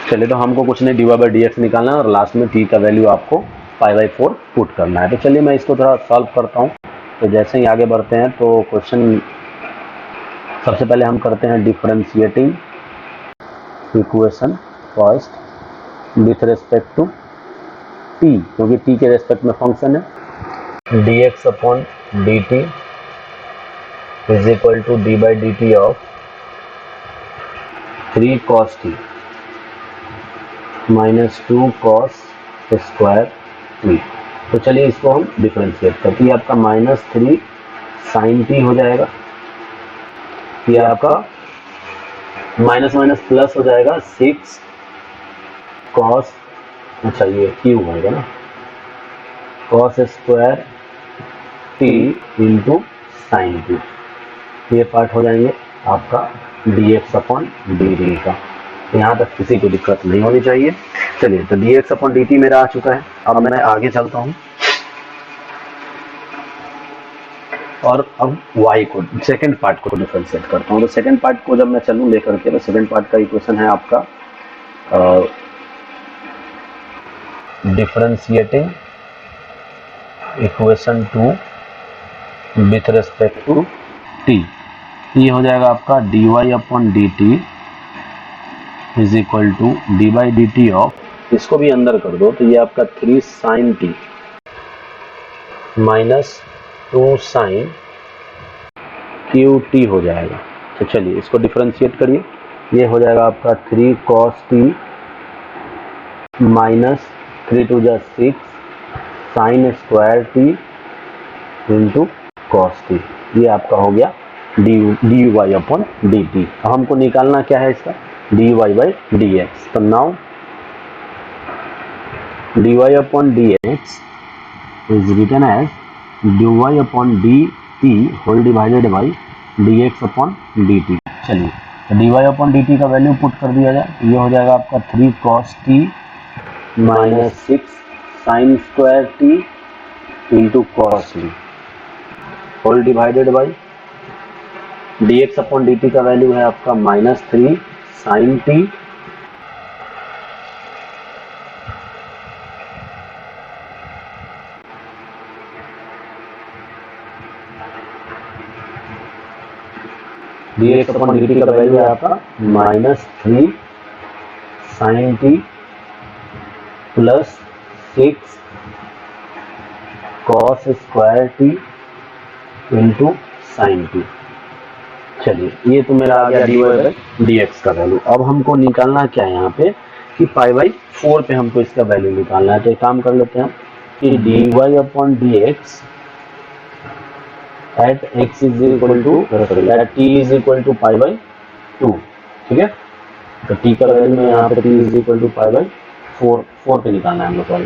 चलिए, तो हमको कुछ नहीं, dy बाई डी एक्स निकालना है और लास्ट में t का वैल्यू आपको पाई बाई 4 पुट करना है। तो चलिए मैं इसको थोड़ा सॉल्व करता हूँ। तो जैसे ही आगे बढ़ते हैं तो क्वेश्चन सबसे पहले हम करते हैं differentiating equation first with respect to t, क्योंकि t के रेस्पेक्ट में फंक्शन है। dx upon dt is equal to d by d t of 3 cos t minus 2 cos square t। तो चलिए इसको हम डिफरेंशिएट करते हैं। आपका माइनस 3 साइन t हो जाएगा, ये आपका माइनस माइनस प्लस हो जाएगा 6 cos, अच्छा ये क्यूब होगा ना, cos square t into sine t। ये पार्ट हो जाएंगे आपका dx अपॉन dt का। यहाँ तक किसी को दिक्कत नहीं होनी चाहिए। चलिए, तो dx अपॉन dt मेरा आ चुका है। अब मैं आगे चलता हूँ और अब y को, सेकंड पार्ट को डिफरेंशिएट करता हूँ। तो सेकंड पार्ट को जब मैं चलूँ लेकर के, तो सेकंड पार्ट का इक्वेशन है आपका differentiating equation 2 with respect to t। ये हो जाएगा आपका dy upon D t is equal to d by d t of, इसको भी अंदर कर दो तो ये आपका 3 sine t minus 2 sine cube t हो जाएगा। तो चलिए इसको डिफरेंशिएट करिए। ये हो जाएगा आपका 3 cos t माइनस 3 टू जा 6 sine square t into cos T. ये आपका हो गया D Y upon D T. अब हमको निकालना क्या है इसका, D Y by D x. तो now D Y upon D x is written as D Y upon D T whole divided by D x upon D T. चलिए, तो D Y upon D T का value put कर दिया जाए। ये हो जाएगा आपका 3 cos t minus 6 sine square t into cos t whole divided by dx upon dt का वैल्यू है आपका minus 3 sine t dx upon dt का वैल्यू है आपका minus 3 sine t plus 6 cos square t into sine t। चलिए, ये तो मेरा आ गया D Y by D x का वैल्यू। अब हमको निकालना क्या है यहाँ पे कि पाई बाई 4 पे हमको इसका वैल्यू निकालना है। तो एक काम कर लेते हैं कि d Y upon D x at x is equal to at t is equal to pi by 2, ठीक है। तो टी का वैल्यू में यहाँ पे t is equal to pi by 4 पे निकालना है हमको। Sorry,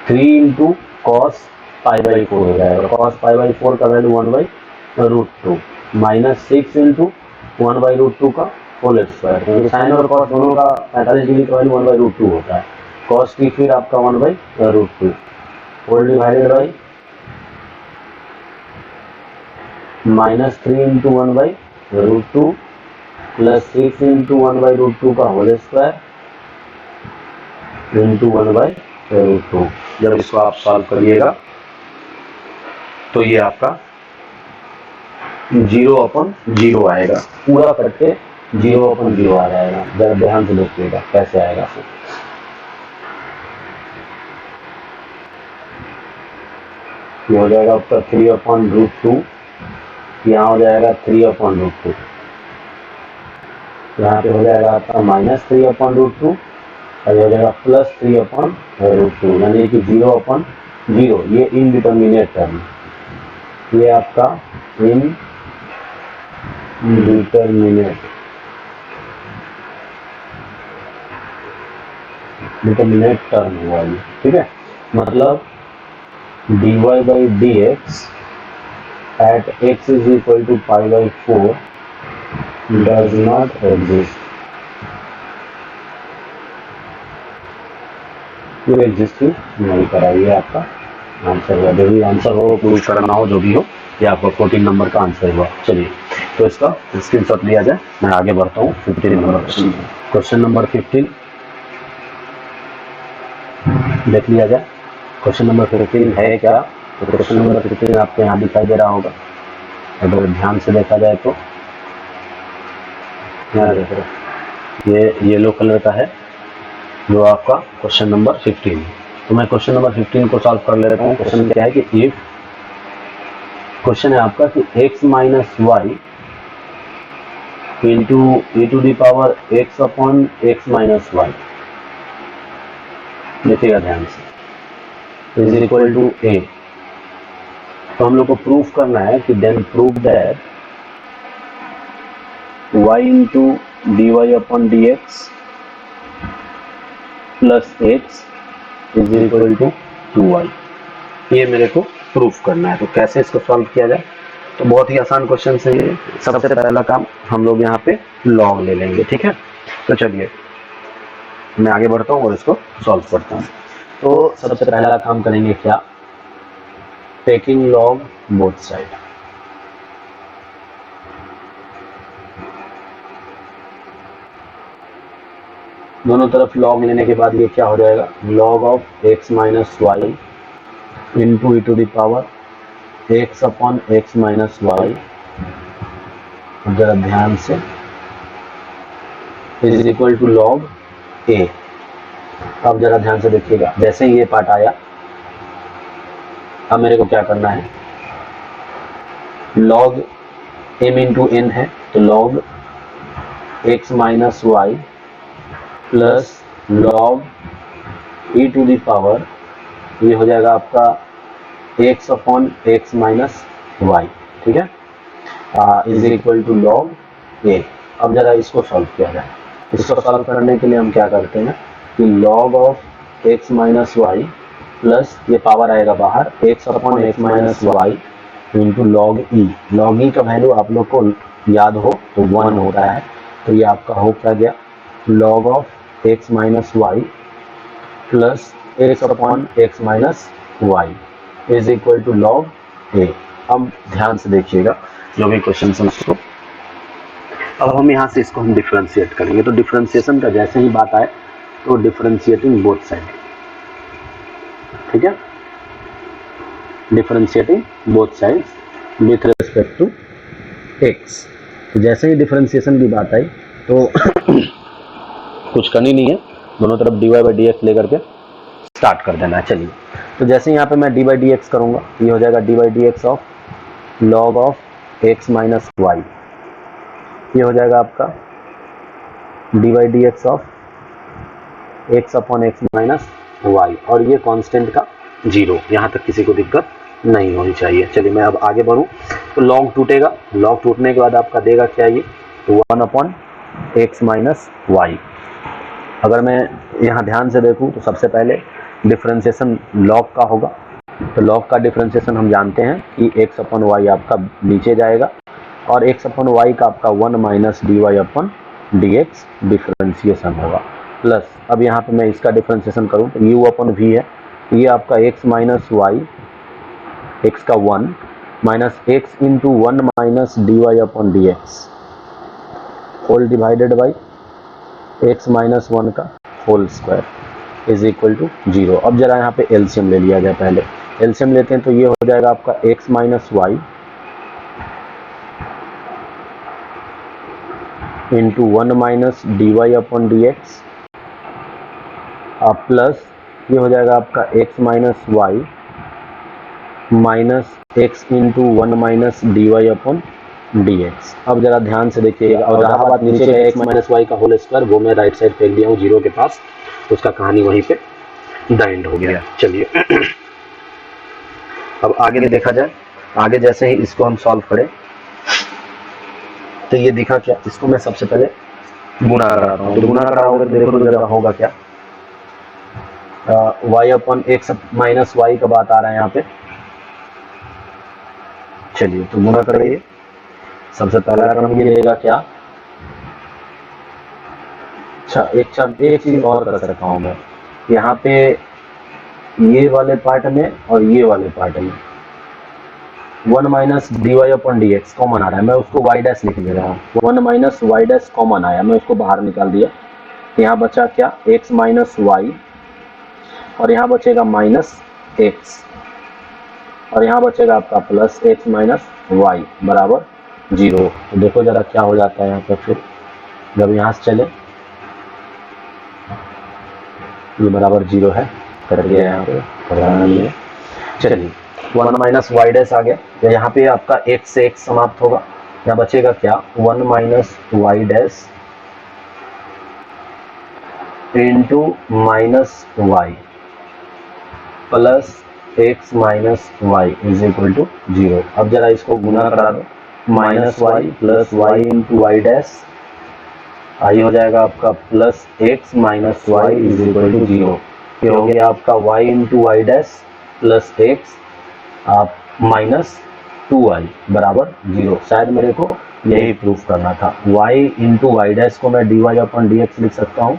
3 into cos pi by 4 हो जाएगा। कॉस पाई बाई 4 का value 1 by root 2 minus 6 into 1 by root 2 का होल स्क्वायर, क्योंकि साइन और कॉस दोनों का 45 डिग्री का वैल्यू 1 बाई रूट 2 होता है। कॉस की फिर आपका 1 by root 2 whole divided by minus 3 into 1 by root 2 plus 6 into 1 by root 2 का whole square into 1 by root 2। जब इसको आप सॉल्व करिएगा तो ये आपका 0 अपॉन 0 आएगा, पूरा करके 0 अपॉन 0 आ जाएगा। जरा ध्यान से देखिएगा कैसे आएगा। ये हो जाएगा आपका 3 अपॉन रूट 2, यहाँ हो जाएगा 3 अपॉन रूट 2, यहाँ पे हो जाएगा आपका माइनस 3 अपॉन रूट 2 और ये हो जाएगा प्लस 3 अपॉन रूट 2, यानी कि 0 अपॉन 0। ये इनडिटर्मिनेट टर्म, ये आपका डिटर्मिनेट टर्म हुआ ये, ठीक है। मतलब dy by D x at x is equal to pi by 4 does not exist. ये एग्जिस्ट नहीं करा, ये आपका आंसर हुआ। जो भी आंसर हो, प्रूव करना हो, जो भी हो, ये आपका 14 नंबर का आंसर हुआ। चलिए। तो इसका स्क्रीनशॉट लिया जाए। मैं आगे बढ़ता हूँ 15 नंबर क्वेश्चन। क्वेश्चन नंबर 15 देख लिया जाए। क्वेश्चन नंबर 15 है क्या? तो क्वेश्चन नंबर 15 आपको यहाँ दिखाई दे रहा होगा, अगर ध्यान से देखा जाए तो यहाँ देखो ये येलो कलर का है जो आपका क्वेश्चन नंबर 15। तो मैं क्वेश्चन नंबर 15 को सॉल्व कर ले रहा हूँ। क्वेश्चन क्या है कि इफ क्वेश्चन है आपका कि x minus Y into e to the power x upon x minus y, देखिएगा ध्यान से, इज इक्वल टू ए। तो हम लोग को प्रूफ करना है कि then prove that y into D Y upon D x plus x is equal to 2y। ये मेरे को प्रूफ करना है। तो कैसे इसको सॉल्व किया जाए? तो बहुत ही आसान क्वेश्चन है ये। सबसे पहला काम हम लोग यहाँ पे लॉग ले लेंगे, ठीक है। तो चलिए मैं आगे बढ़ता हूँ और इसको सॉल्व करता हूँ। तो सबसे पहला काम करेंगे क्या? Taking log both side. दोनों तरफ लॉग लेने के बाद ये क्या हो जाएगा? Log of x minus Y into e to the power x upon x minus y, जरा ध्यान से, इज इक्वल टू लॉग ए। अब जरा ध्यान से देखिएगा, जैसे ही ये पार्ट आया, अब मेरे को क्या करना है? लॉग एम इंटू एन है, तो log x minus Y plus log e to the power, ये हो जाएगा आपका x upon x minus y, ठीक है, इज इक्वल टू लॉग ए। अब जरा इसको सॉल्व किया जाए। इसको सॉल्व करने के लिए हम क्या करते हैं कि log of x minus Y plus ये पावर आएगा बाहर, X upon x minus Y into log E. Log E का वैल्यू आप लोग को याद हो तो 1 होता है। तो ये आपका हो क्या गया? Log of x minus Y plus x upon x minus Y is equal to log ए। अब ध्यान से देखिएगा जो भी क्वेश्चन है उसको। अब हम यहाँ से इसको हम डिफरेंशिएट करेंगे। तो डिफरेंशिएशन का जैसे ही बात आए तो डिफरेंशिएटिंग बोथ साइड, ठीक है, differentiating both sides with respect to x. तो जैसे ही डिफरेंशिएशन की बात आई तो कुछ करनी नहीं है, दोनों तरफ dy बाई डी एक्स लेकर के स्टार्ट कर देना है। चलिए, तो जैसे यहाँ पे मैं dy बाई डी एक्स करूँगा, ये हो जाएगा dy by D x of log of x minus y. ये हो जाएगा आपका dy by D x of x upon x minus y, और ये कांस्टेंट का 0। यहाँ तक किसी को दिक्कत नहीं होनी चाहिए। चलिए मैं अब आगे बढ़ूँ। तो लॉग टूटेगा, लॉग टूटने के बाद आपका देगा क्या? ये 1 अपॉन एक्स माइनस वाई। अगर मैं यहाँ ध्यान से देखूँ तो सबसे पहले डिफरेंशिएशन लॉग का होगा। तो लॉग का डिफरेंशिएशन हम जानते हैं कि एक्स अपॉन वाई आपका नीचे जाएगा और एक्स अपॉन वाई का आपका 1 minus D Y upon D x differentiation होगा। प्लस अब यहाँ पे मैं इसका डिफरेंशिएशन करूँ तो यू अपॉन वी है, ये आपका एक्स माइनस वाई, एक्स का 1 minus x into 1 minus D Y upon D x whole divided by x minus 1 का whole square is equal to 0। अब जरा यहाँ पे एलसीएम ले लिया जाए। पहले एलसीएम लेते हैं तो ये हो जाएगा आपका x minus Y into 1 minus D Y upon D x plus ये हो जाएगा आपका x minus y minus x into 1 minus D Y upon D x. अब जरा ध्यान से देखिएगा, और रहा बात नीचे का एक्स माइनस वाई का होल स्क्वायर, वो मैं राइट साइड फेंक दिया हूँ 0 के पास, उसका कहानी वहीं पे द एंड हो गया। चलिए अब आगे देखा जाए। आगे जैसे ही इसको हम सॉल्व करें तो ये दिखा क्या? इसको मैं सबसे पहले गुणा कराता हूँ। तो गुणा करा होगा, देखो तो जरा होगा क्या? Y upon x minus y का बात आ रहा है यहाँ पे। चलिए तो गुणा करिए। सबसे पहला क्रम ये रहेगा क्या? अच्छा एक चीज और कर सकता हूँ मैं यहाँ पे, ये वाले पार्ट में और ये वाले पार्ट में 1 minus D Y upon D X common आ रहा है, मैं उसको वाई डैश लिख दे रहा हूँ। 1 माइनस वाई डैश कॉमन आया, मैं उसको बाहर निकाल दिया। यहाँ बचा क्या, x माइनस वाई, और यहाँ बचेगा माइनस एक्स, और यहाँ बचेगा आपका प्लस एक्स माइनस वाई बराबर 0। तो देखो जरा क्या हो जाता है यहाँ पर, फिर जब यहाँ से चले ये बराबर 0 है, कर दिया यहाँ पे, घबराना नहीं है। चलिए 1 माइनस वाई डैश आ गया, तो यहाँ पे आपका x से x समाप्त होगा, यहाँ बचेगा क्या, 1 minus y dash into minus Y plus x minus Y is equal to 0। अब जरा इसको गुना करा दो, minus Y plus y into y dash, आई हो जाएगा आपका plus x minus Y is equal to 0। ये हो गया आपका y into y dash plus x आप माइनस 2y बराबर 0। शायद मेरे को यही प्रूफ करना था। y इंटू वाई डैश को मैं D Y upon D x लिख सकता हूँ,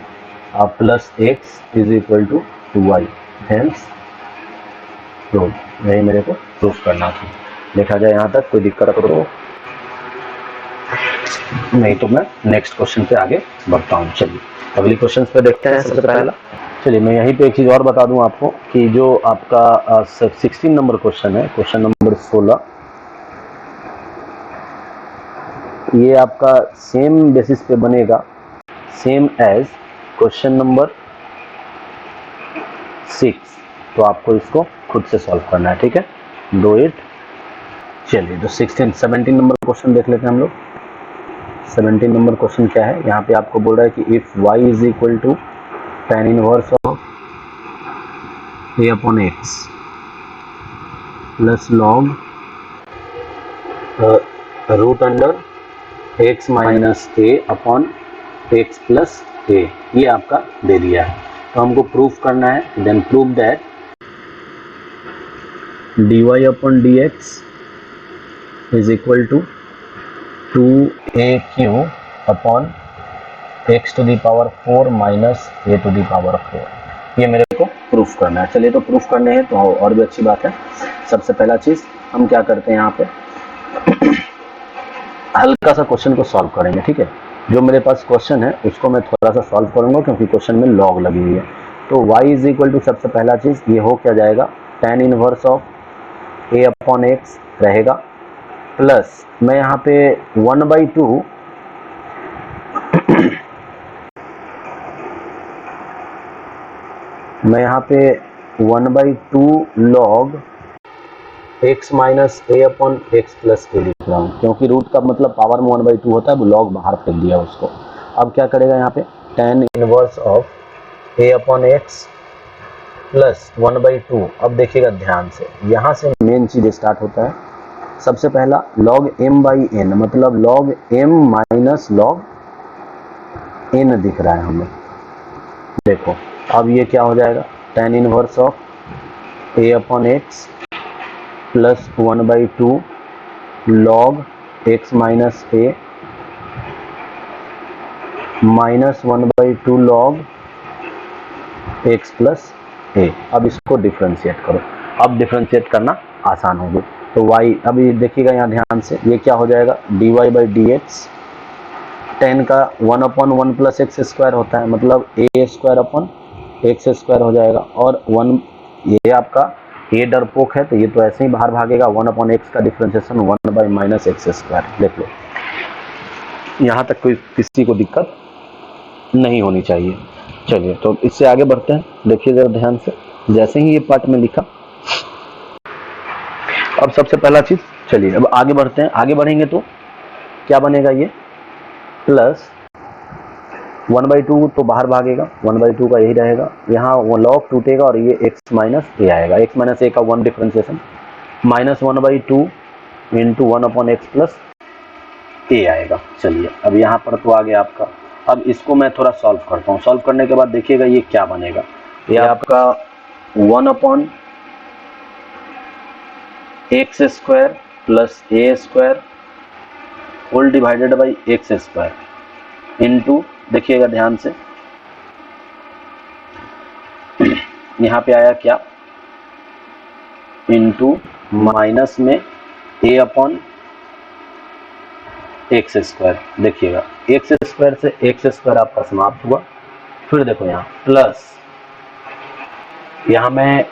आप plus x is equal to 2y, hence prove. यही मेरे को प्रूफ करना था। देखा जाए यहाँ तक कोई दिक्कत तो नहीं, तो मैं नेक्स्ट क्वेश्चन पे आगे बढ़ता हूँ। चलिए अगली क्वेश्चन पे देखते हैं। सबसे पहला चलिए मैं यहीं पे एक चीज़ और बता दूं आपको कि जो आपका 16 नंबर क्वेश्चन है, क्वेश्चन नंबर 16, ये आपका सेम बेसिस पे बनेगा, सेम एज क्वेश्चन नंबर 6। तो आपको इसको खुद से सॉल्व करना है, ठीक है, डू इट। चलिए तो 17 नंबर क्वेश्चन देख लेते हैं हम लोग। 17 नंबर क्वेश्चन क्या है, यहाँ पे आपको बोल रहा है कि if y is equal to tan inverse of a upon x plus log root under x minus a upon x plus a, ये आपका दे दिया है। तो हमको प्रूफ करना है, then prove that dy upon dx is equal to 2aq upon x to the power 4 minus a to the power 4, ये मेरे को प्रूफ करना है। चलिए तो प्रूफ करने हैं तो और भी अच्छी बात है। सबसे पहला चीज हम क्या करते हैं, यहाँ पे हल्का सा क्वेश्चन को सॉल्व करेंगे, ठीक है। जो मेरे पास क्वेश्चन है उसको मैं थोड़ा सा सॉल्व करूंगा, क्योंकि क्वेश्चन में लॉग लगी हुई है। तो y इज इक्वल टू सबसे पहला चीज ये हो क्या जाएगा, tan inverse of a upon x रहेगा, प्लस मैं यहाँ पे 1/2 मैं यहाँ पे 1/2 log x minus a upon x plus a लिख रहा हूँ, क्योंकि रूट का मतलब पावर में 1/2 होता है, वो log बाहर फेंक दिया उसको। अब क्या करेगा यहाँ पे, tan inverse of a upon x plus 1/2। अब देखिएगा ध्यान से, यहाँ से मेन चीज स्टार्ट होता है। सबसे पहला log m/n, मतलब log m minus log n दिख रहा है हमें। देखो अब ये क्या हो जाएगा, tan inverse of a upon x plus 1/2 log x minus a minus 1/2 log x plus a। अब इसको डिफ्रेंशिएट करो, अब डिफ्रेंशिएट करना आसान होगा। तो y, अभी देखिएगा यहाँ ध्यान से, ये क्या हो जाएगा, dy by D x, ten का 1/1 प्लस एक्स स्क्वायर होता है, मतलब a square upon x square हो जाएगा, और 1 ये आपका a डरपोक है तो ये तो ऐसे ही बाहर भागेगा, 1/x का डिफ्रेंशिएशन 1/माइनस एक्स स्क्वायर। देख लो यहाँ तक कोई किसी को दिक्कत नहीं होनी चाहिए। चलिए तो इससे आगे बढ़ते हैं, देखिए जरा ध्यान से, जैसे ही ये पार्ट में लिखा। अब सबसे पहला चीज, चलिए अब आगे बढ़ते हैं। आगे बढ़ेंगे तो क्या बनेगा, ये प्लस 1/2 तो बाहर भागेगा, 1/2 का यही रहेगा, यहाँ वो लॉग टूटेगा और ये x माइनस ए आएगा, x माइनस ए का 1 differentiation minus 1/2 into 1/x plus a आएगा। चलिए अब यहाँ पर तो आ गया आपका। अब इसको मैं थोड़ा सॉल्व करता हूँ। सॉल्व करने के बाद देखिएगा ये क्या बनेगा, ये आपका 1/x square plus a square whole divided by x square into, देखिएगा ध्यान से, यहाँ पे आया क्या, इंटू माइनस में ए अपॉन एक्स स्क्वायर। देखिएगा एक्स स्क्वायर से एक्स स्क्वायर आपका समाप्त हुआ। फिर देखो यहाँ प्लस, यहाँ मैं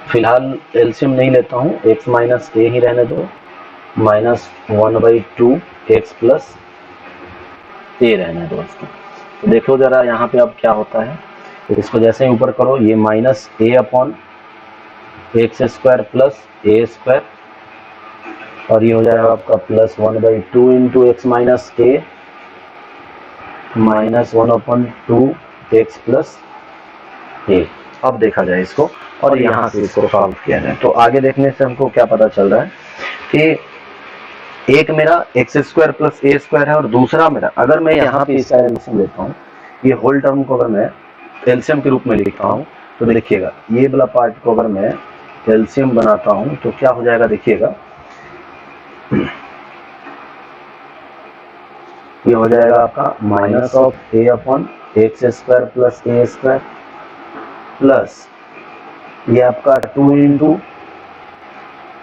फिलहाल एलसीएम नहीं लेता हूँ, एक्स माइनस ए ही रहने दो, -1/2 एक्स प्लस ए रहने दो इसको। तो देखो जरा यहाँ पे अब क्या होता है, तो इसको जैसे ही ऊपर करो, ये minus A upon x square plus a square, और ये हो जाएगा आपका +1/2 इंटू एक्स माइनस ए -1/2 एक्स प्लस ए। अब देखा जाए इसको, और यहाँ से इसको सॉल्व किया जाए, तो आगे देखने से हमको क्या पता चल रहा है कि एक मेरा x square plus a square है, और दूसरा मेरा, अगर मैं यहाँ पे इसका एलसीएम लेता हूँ, ये होल टर्म को अगर मैं एलसीएम के रूप में लिखता हूँ, तो देखिएगा ये वाला पार्ट को अगर मैं एलसीएम बनाता हूँ तो क्या हो जाएगा, देखिएगा ये हो जाएगा आपका minus of A upon x square plus a square plus ये आपका 2 इंटू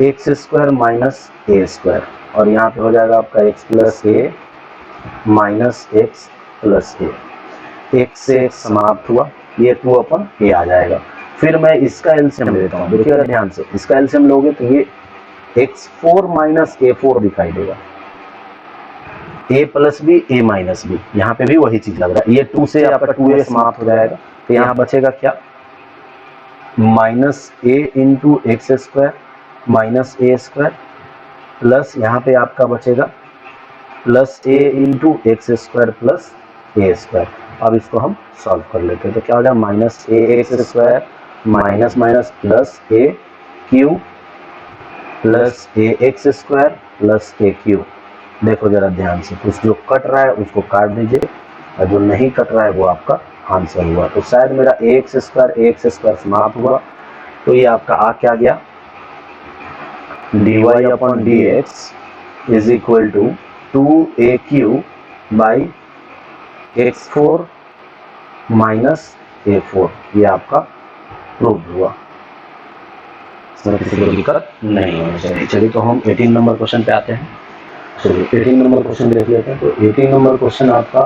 एक्स स्क्वायर माइनस ए स्क्वायर, और यहाँ पे हो जाएगा आपका x plus A minus x plus a. X से एक्स समाप्त हुआ, ये 2 अपॉन ए आ जाएगा। फिर मैं इसका एलसीएम लेता हूँ, देखिएगा ध्यान से, इसका एलसीएम लोगे तो ये x4 माइनस a4 दिखाई देगा, a plus b a minus b, यहाँ पे भी वही चीज लग रहा है। ये 2 से आपका 2a समाप्त हो जाएगा, तो यहाँ बचेगा क्या, minus a into x square minus A square plus यहाँ पे आपका बचेगा plus a into x square plus a square. अब इसको हम सॉल्व कर लेते हैं, तो क्या हो जाएगा, minus a x square minus minus plus a q plus a x square plus a q. देखो जरा ध्यान से, कुछ जो कट रहा है उसको काट दीजिए, और जो नहीं कट रहा है वो आपका आंसर हुआ। तो शायद मेरा ए एक्स स्क्वायर समाप्त हुआ, तो ये आपका आ क्या गया, dy upon D x is equal to 2aq by x4 minus a4। ये आपका प्रूव हुआ, इसमें किसी को दिक्कत नहीं होनी चाहिए। चलिए तो हम 18 नंबर क्वेश्चन पे आते हैं। चलिए 18 नंबर क्वेश्चन देख लेते हैं। तो 18 नंबर क्वेश्चन आपका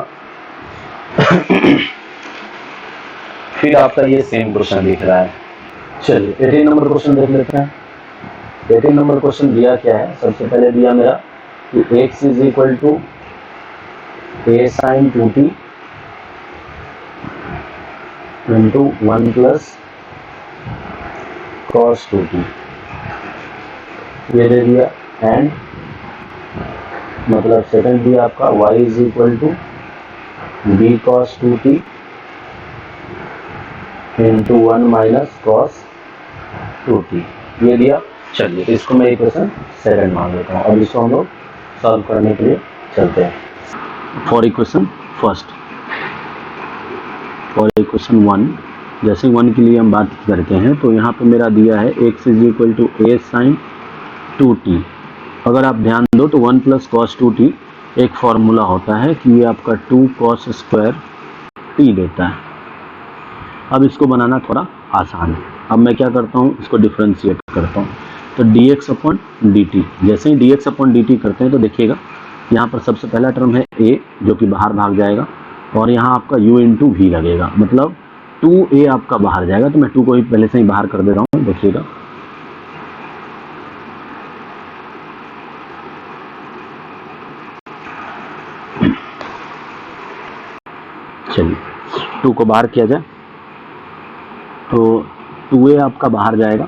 फिर आपका ये सेम क्वेश्चन दिख रहा है। चलिए 18 नंबर क्वेश्चन देख लेते हैं। 18 नंबर क्वेश्चन दिया क्या है, सबसे पहले दिया मेरा कि x is equal to a sin 2t into 1 plus cos 2t, ये दे दिया। एंड मतलब सेकंड दिया आपका y is equal to b cos 2t into 1 minus cos 2t, ये दिया। चलिए तो इसको मैं इक्वेशन सेकंड मान लेता हूँ। अब इसको हम लोग सॉल्व करने के लिए चलते हैं। For equation first, for equation 1, जैसे 1 के लिए हम बात करते हैं, तो यहाँ पे मेरा दिया है x is equal to a sin 2t। अगर आप ध्यान दो तो 1 प्लस cos 2t एक फॉर्मूला होता है कि ये आपका 2 cos स्क्वायर t देता है। अब इसको बनाना थोड़ा आसान है। अब मैं क्या करता हूँ, इसको डिफ्रेंशिएट करता हूँ। तो dx अपॉन dt, जैसे ही dx अपॉन dt करते हैं तो देखिएगा यहाँ पर सबसे पहला टर्म है a जो कि बाहर भाग जाएगा, और यहाँ आपका u इंटू v लगेगा, मतलब 2a आपका बाहर जाएगा। तो मैं 2 को ही पहले से ही बाहर कर दे रहा हूँ, देखिएगा। चलिए 2 को बाहर किया जाए तो 2a आपका बाहर जाएगा,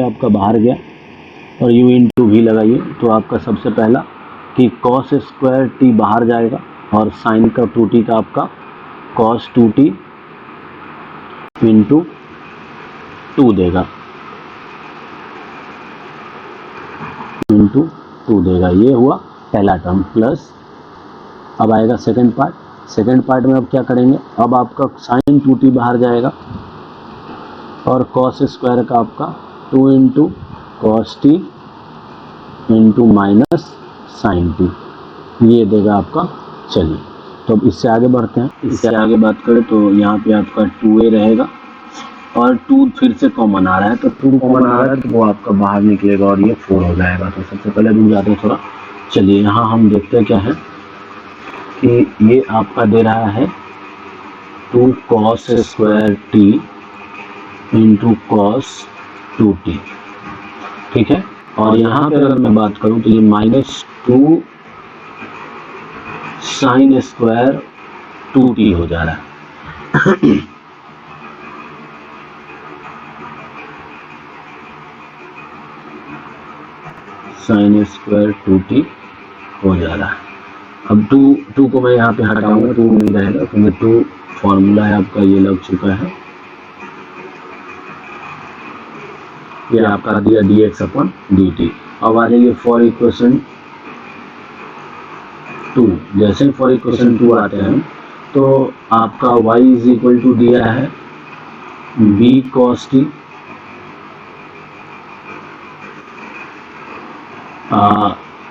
आपका बाहर गया, और u इंटू वी लगाइए। तो आपका सबसे पहला कि cos स्क्वायर t बाहर जाएगा, और साइन का 2t का आपका cos 2t इंटू 2 देगा, इंटू 2 देगा। ये हुआ पहला टर्म। प्लस अब आएगा सेकंड पार्ट। सेकंड पार्ट में अब क्या करेंगे, अब आपका साइन 2t बाहर जाएगा, और cos स्क्वायर का आपका 2 into cos t into minus sine t, ये देगा आपका। चलिए तो अब इससे आगे बढ़ते हैं। इससे आगे बात करें तो यहाँ पे आपका 2a रहेगा, और 2 फिर से कॉमन आ रहा है, तो 2 कॉमन आ रहा है तो वो आपका बाहर निकलेगा और ये 4 हो जाएगा। तो सबसे पहले रुक जाते हैं थोड़ा। चलिए यहाँ हम देखते हैं क्या है कि ये आपका दे रहा है 2 cos square t into cos 2t, ठीक है। और यहाँ पे अगर मैं बात करूँ तो ये -2 साइन स्क्वायर 2t हो जा रहा है। साइन स्क्वायर 2t हो जा रहा है। अब 2 को मैं यहाँ पे हटाऊंगा, 2 नहीं रहेगा क्योंकि 2 फॉर्मूला है आपका, ये लग चुका है। ये आपका दिया dx अपन dt। अब आ जाइए फॉर इक्वेशन 2। जैसे फॉर इक्वेशन 2 आते हैं तो आपका y इज इक्वल टू दिया है b cos t,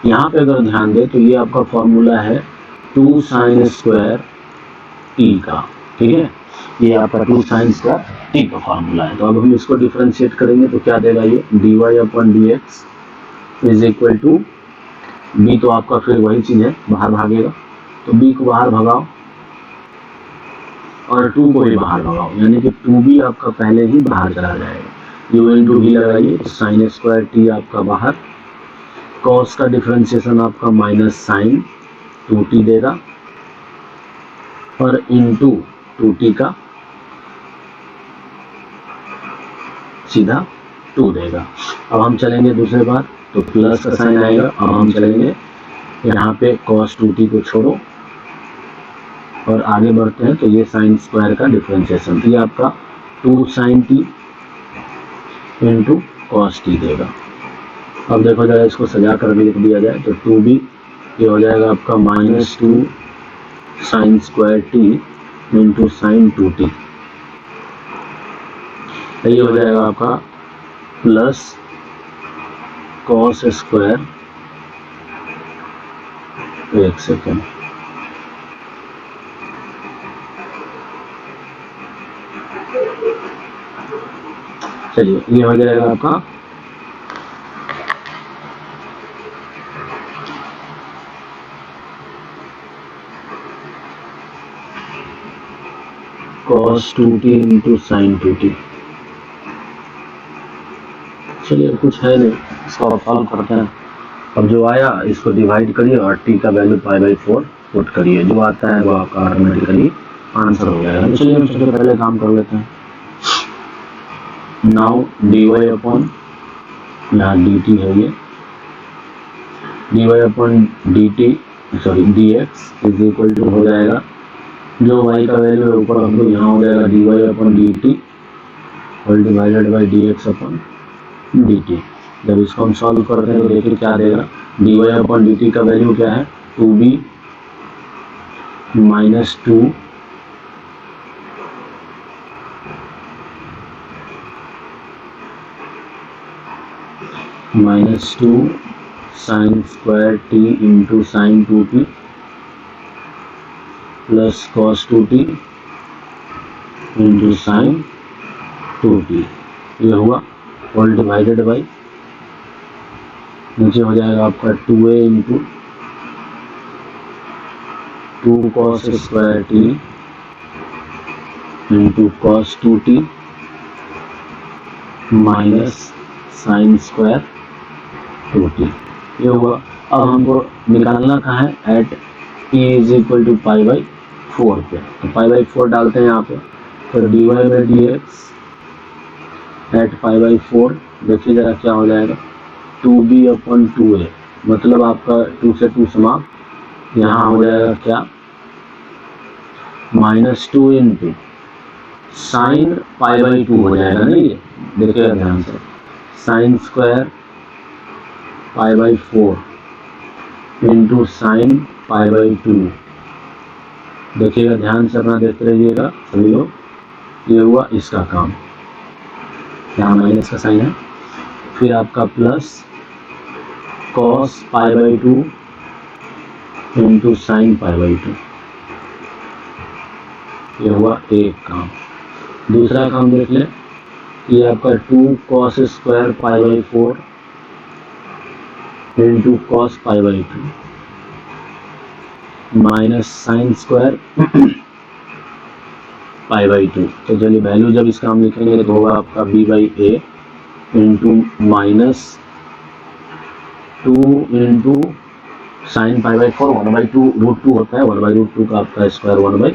यहाँ पे अगर ध्यान दें तो ये आपका फॉर्मूला है 2 साइन स्क्वायर t का, ठीक है। ये आपका 2 साइन स्क्वायर t का फॉर्मूला है। तो अब हम इसको डिफरेंशिएट करेंगे तो क्या देगा ये dy upon dx is equal to b, तो आपका फिर वही चीज है, बाहर भागेगा तो b को बाहर भगाओ और 2 को भी बाहर भगाओ, यानी कि 2b आपका पहले ही बाहर चला जाएगा। u इंटू v लगाइए तो साइन स्क्वायर t आपका बाहर, कॉस का डिफरेंशिएशन आपका माइनस साइन 2t देगा और इंटू 2t का सीधा 2 देगा। अब हम चलेंगे दूसरे बार तो प्लस का साइन आएगा। अब हम चलेंगे यहाँ पे cos 2t को छोड़ो और आगे बढ़ते हैं तो ये साइन स्क्वायर का डिफरेंशिएशन, तो ये आपका 2 sine t into cos t देगा। अब देखो जरा इसको सजा कर भी लिख दिया जाए तो 2b ये हो जाएगा आपका -2 sine square t into sign 2t, ये हो जाएगा आपका प्लस कॉस स्क्वायर, एक सेकेंड, चलिए ये हो जाएगा आपका cos 2t into sine 2t। चलिए कुछ है नहीं, इसको सॉल्व करते हैं। अब जो आया इसको डिवाइड करिए और t का वैल्यू π/4 पुट करिए, जो आता है वो आपका ऑटोमेटिकली आंसर हो जाएगा। तो चलिए हम सबसे पहले काम कर लेते हैं। नाउ dy अपॉन यहाँ dt है, ये dy upon dt sorry dx is equal to हो जाएगा, जो y का वैल्यू है ऊपर हम लोग यहाँ हो जाएगा dy upon dt whole divided by dx upon dt। जब इसको हम सॉल्व करते हैं तो देखिए क्या देगा, dy अपॉन dt का वैल्यू क्या है 2b minus 2 sine square t into sign 2t plus cos 2t into sine 2t, ये हुआ होल डिवाइडेड बाई, नीचे हो जाएगा आपका 2a into 2 cos square t into cos 2t minus sine square 2t, ये हुआ। अब हमको निकालना कहाँ है, at t is equal to π/4 पे, तो π/4 डालते हैं यहाँ पे, तो dy बाई dx एट π/4, देखिए जरा क्या हो जाएगा 2b अपॉन 2a, मतलब आपका 2 से 2 समाप्त, यहाँ हो जाएगा क्या -2 इंटू साइन π/2 हो जाएगा ना, ये देखिएगा ध्यान से, साइन स्क्वायर π/4 इंटू साइन π/2, देखिएगा ध्यान से अपना देखते रहिएगा सभी लोग, ये हुआ इसका काम, यहाँ माइनस का साइन है, फिर आपका प्लस कॉस π/2 इंटू साइन π/2, ये हुआ एक काम। दूसरा काम देख ले, ये आपका 2 cos square pi by 4 into cos pi by 2 minus sine square pi by 2। तो चलिए वैल्यू जब इसका हम लिखेंगे तो होगा आपका b by a into minus 2 into sine pi by 4 1 by 2 root 2 होता है, 1 बाई रूट 2 का आपका स्क्वायर 1 बाई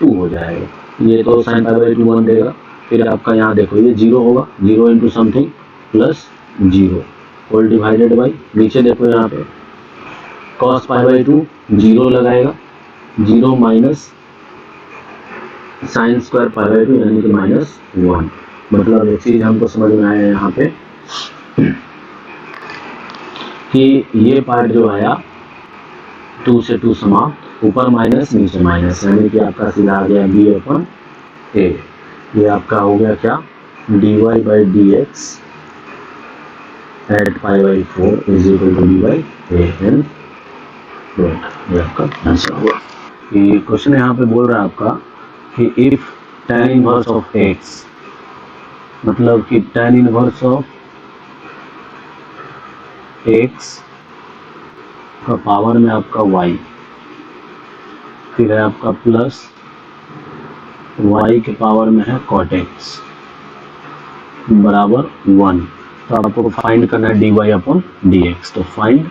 2 हो जाएगा। ये तो साइन पाई बाई 2 1 देगा। फिर आपका यहाँ देखो ये 0 होगा, 0 into something plus 0 whole divided by, नीचे देखो यहाँ पे cos पाई बाई 2 0 लगाएगा, 0 minus sine square pi by 2 यानी कि माइनस 1। मतलब एक चीज हमको समझ में आया यहाँ पे कि ये पार्ट जो आया 2 से 2 समाप्त, ऊपर माइनस नीचे माइनस, यानी कि आपका सीधा आ गया b अपन a। ये आपका हो गया क्या, dy by D x at pi by 4 is equal to b by a n. ये आपका आंसर हुआ। ये क्वेश्चन यहाँ पे बोल रहा है आपका कि if tan inverse of x, मतलब कि tan इनवर्स ऑफ x का पावर में आपका y, फिर है आपका प्लस y के पावर में है cot x बराबर 1। तो आपको फाइंड करना है dy अपॉन dx। तो फाइंड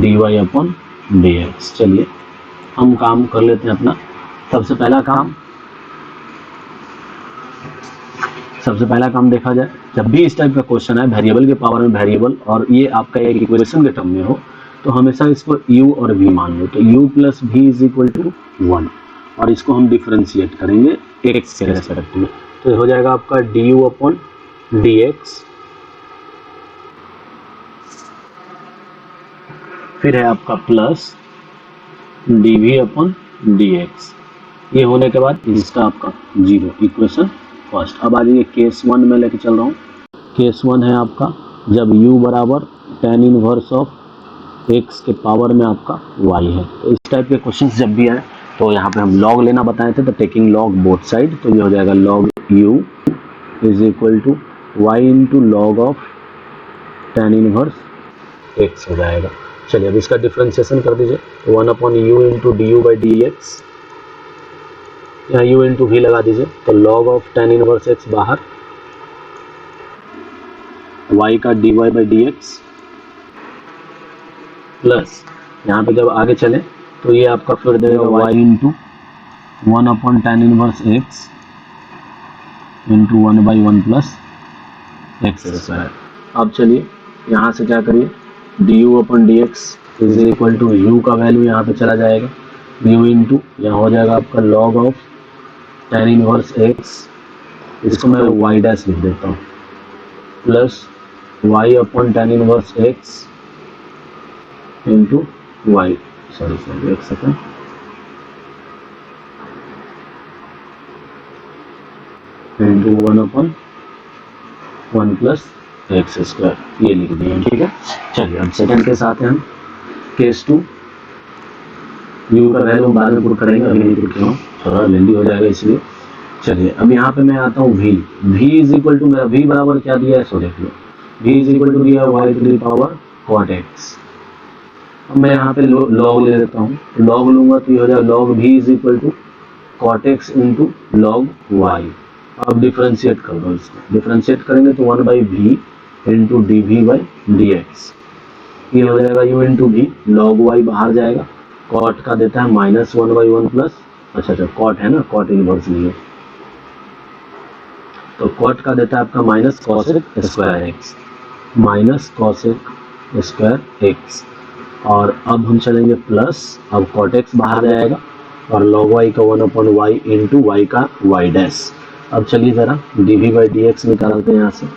dy अपॉन dx। चलिए हम काम कर लेते हैं अपना। सबसे पहला काम देखा जाए, जब भी इस टाइप का क्वेश्चन है वेरिएबल के पावर में वेरिएबल और ये आपका एक इक्वेशन के टर्म में हो, तो हमेशा इसको u और v मान लो। तो u plus v is equal to 1 और इसको हम डिफरेंशिएट करेंगे x के रेस्पेक्ट में। तो हो जाएगा आपका du अपॉन dx, फिर है आपका प्लस dv अपॉन dx। ये होने के बाद इसका आपका 0, इक्वेशन फर्स्ट। अब आ जाइए केस 1 में लेके चल रहा हूँ। केस 1 है आपका जब u बराबर tan इनवर्स ऑफ x के पावर में आपका y है। तो इस टाइप के क्वेश्चंस जब भी आए तो यहाँ पे हम लॉग लेना बताए थे, तो टेकिंग लॉग बोथ साइड, तो ये हो जाएगा log u is equal to y into log of tan inverse x हो जाएगा। चलिए अब इसका डिफ्रेंशिएशन कर दीजिए। तो 1 upon you into d you by D x, यहाँ u इंटू वी लगा दीजिए। तो log of tan inverse x बाहर, y का dy by D x plus यहाँ पे जब आगे चले तो ये आपका फिर देगा y into 1 upon tan inverse x into 1 by 1 plus x square. अब चलिए यहाँ से क्या करिए, du upon D x is equal to u का वैल्यू यहाँ पे चला जाएगा, u इंटू यहाँ हो जाएगा आपका log of tan inverse x, इसको मैं y डैश लिख देता हूँ, plus y upon tan inverse x into y, sorry एक second, into 1 upon 1 plus x square, ये लिख दिए। ठीक है, चलिए अब सेकंड के साथ हैं हम। केस 2, u का वैल्यू बाद में पुट करेंगे, अभी नहीं पुट किया हूँ, थोड़ा लेंदी हो जाएगा इसलिए। चलिए अब यहाँ पे मैं आता हूँ v इज इक्वल टू, मेरा v बराबर क्या दिया है सो देख लो, v इज इक्वल टू दिया y to the power cot x। अब मैं यहाँ पे लॉग ले लेता हूँ, लॉग लूंगा तो ये हो जाएगा log v is equal to cot x into log y। अब डिफरेंशिएट कर दो इसको, डिफरेंशिएट करेंगे तो 1 by v into d v by D x, ये हो जाएगा u into v, log y बाहर जाएगा, cot का देता है माइनस 1 बाई 1 प्लस, अच्छा cot है ना, cot इनवर्स नहीं है, तो cot का देता है आपका minus cosec square x, minus cosec square x. और अब हम चलेंगे प्लस, अब cot x बाहर जाएगा और log y का 1 अपॉन y इंटू y का y डैश। अब चलिए जरा dv बाई डी एक्स निकालते हैं यहाँ से।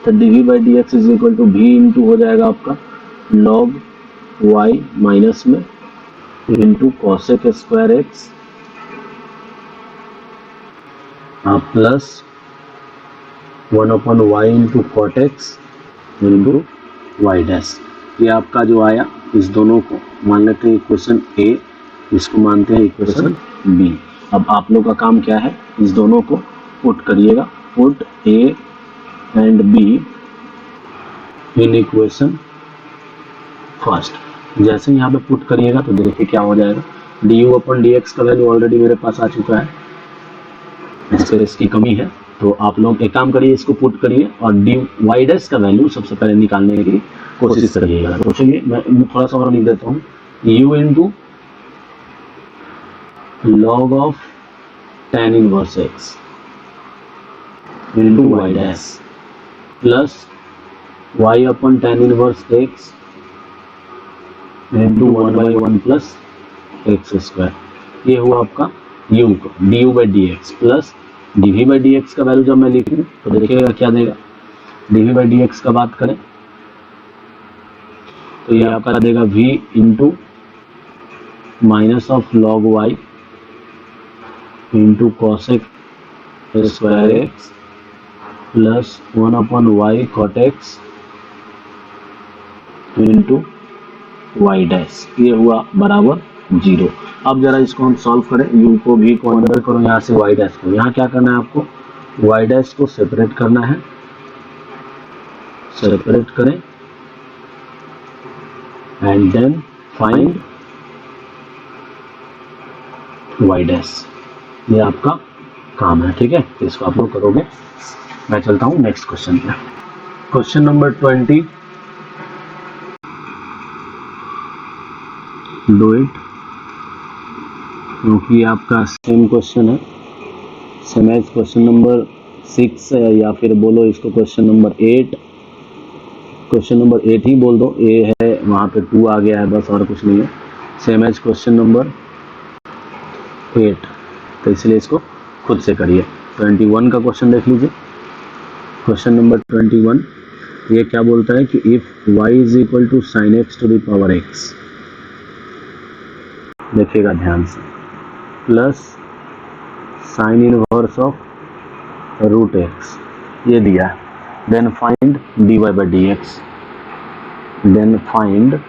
तो dv by D x is equal to v into हो जाएगा आपका log y माइनस में into cosec square x plus 1 upon y into cot x into y dash. ये आपका जो आया, इस दोनों को मान लेते हैं इक्वेशन ए, इसको मानते हैं इक्वेशन बी। अब आप लोग का काम क्या है, इस दोनों को पुट करिएगा, put A and be in equation first. जैसे यहाँ पे पुट करिएगा तो देखिए क्या हो जाएगा, D you upon D x का वैल्यू ऑलरेडी मेरे पास आ चुका है, इसकी कमी है। तो आप लोग एक काम करिए, इसको पुट करिए और डी वाई डैश का वैल्यू सबसे पहले निकालने की कोशिश करिएगा। तो चलिए मैं थोड़ा सा और लिख देता हूँ, you into log of tan inverse x into y dash plus y upon tan inverse x into 1/1 plus x square। ये हुआ आपका u का du by dx plus dv by dx का वैल्यू जब मैं लिखूं तो देखिएगा क्या देगा, dv by dx का बात करें तो ये आपका देगा v into minus of log y into cosec square x plus 1 upon y cot x into y dash, ये हुआ बराबर 0। अब जरा इसको हम सॉल्व करें, u को v को अंदर करो, यहाँ से y डैश को, यहाँ क्या करना है आपको, y डैश को सेपरेट करना है, सेपरेट करें and then find y dash, ये आपका काम है, ठीक है। तो इसको आप लोग करोगे। मैं चलता हूँ नेक्स्ट क्वेश्चन पे। क्वेश्चन नंबर 20, डू इट, क्योंकि आपका सेम क्वेश्चन है, सेम एज क्वेश्चन नंबर 6 या फिर बोलो इसको क्वेश्चन नंबर 8, क्वेश्चन नंबर 8 ही बोल दो, ए है वहाँ पे 2 आ गया है बस, और कुछ नहीं है। सेम एज क्वेश्चन नंबर 8, तो इसलिए इसको खुद से करिए। 21 का क्वेश्चन देख लीजिए, क्वेश्चन नंबर 21, ये क्या बोलता है कि if y is equal to sine x to the power x, देखिएगा ध्यान से, plus sine inverse of root x, ये दिया है, then find dy by D x, then find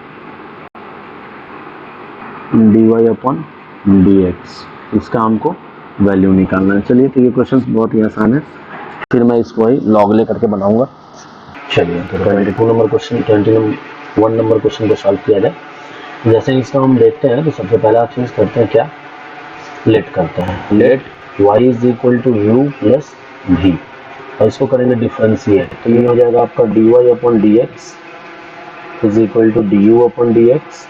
dy upon D x, इसका हमको वैल्यू निकालना है। चलिए, तो ये क्वेश्चन बहुत ही आसान है, फिर मैं इसको ही लॉग ले करके बनाऊंगा। चलिए, तो 22 नंबर क्वेश्चन, 21 नंबर क्वेश्चन को सॉल्व किया जाए। जैसे इसका हम देखते हैं तो सबसे पहला चीज़ करते हैं क्या, लेट करते हैं, let y is equal to u plus v, और इसको करेंगे डिफरेंशिएट, तो ये हो जाएगा आपका dy upon D x is equal to d u upon D x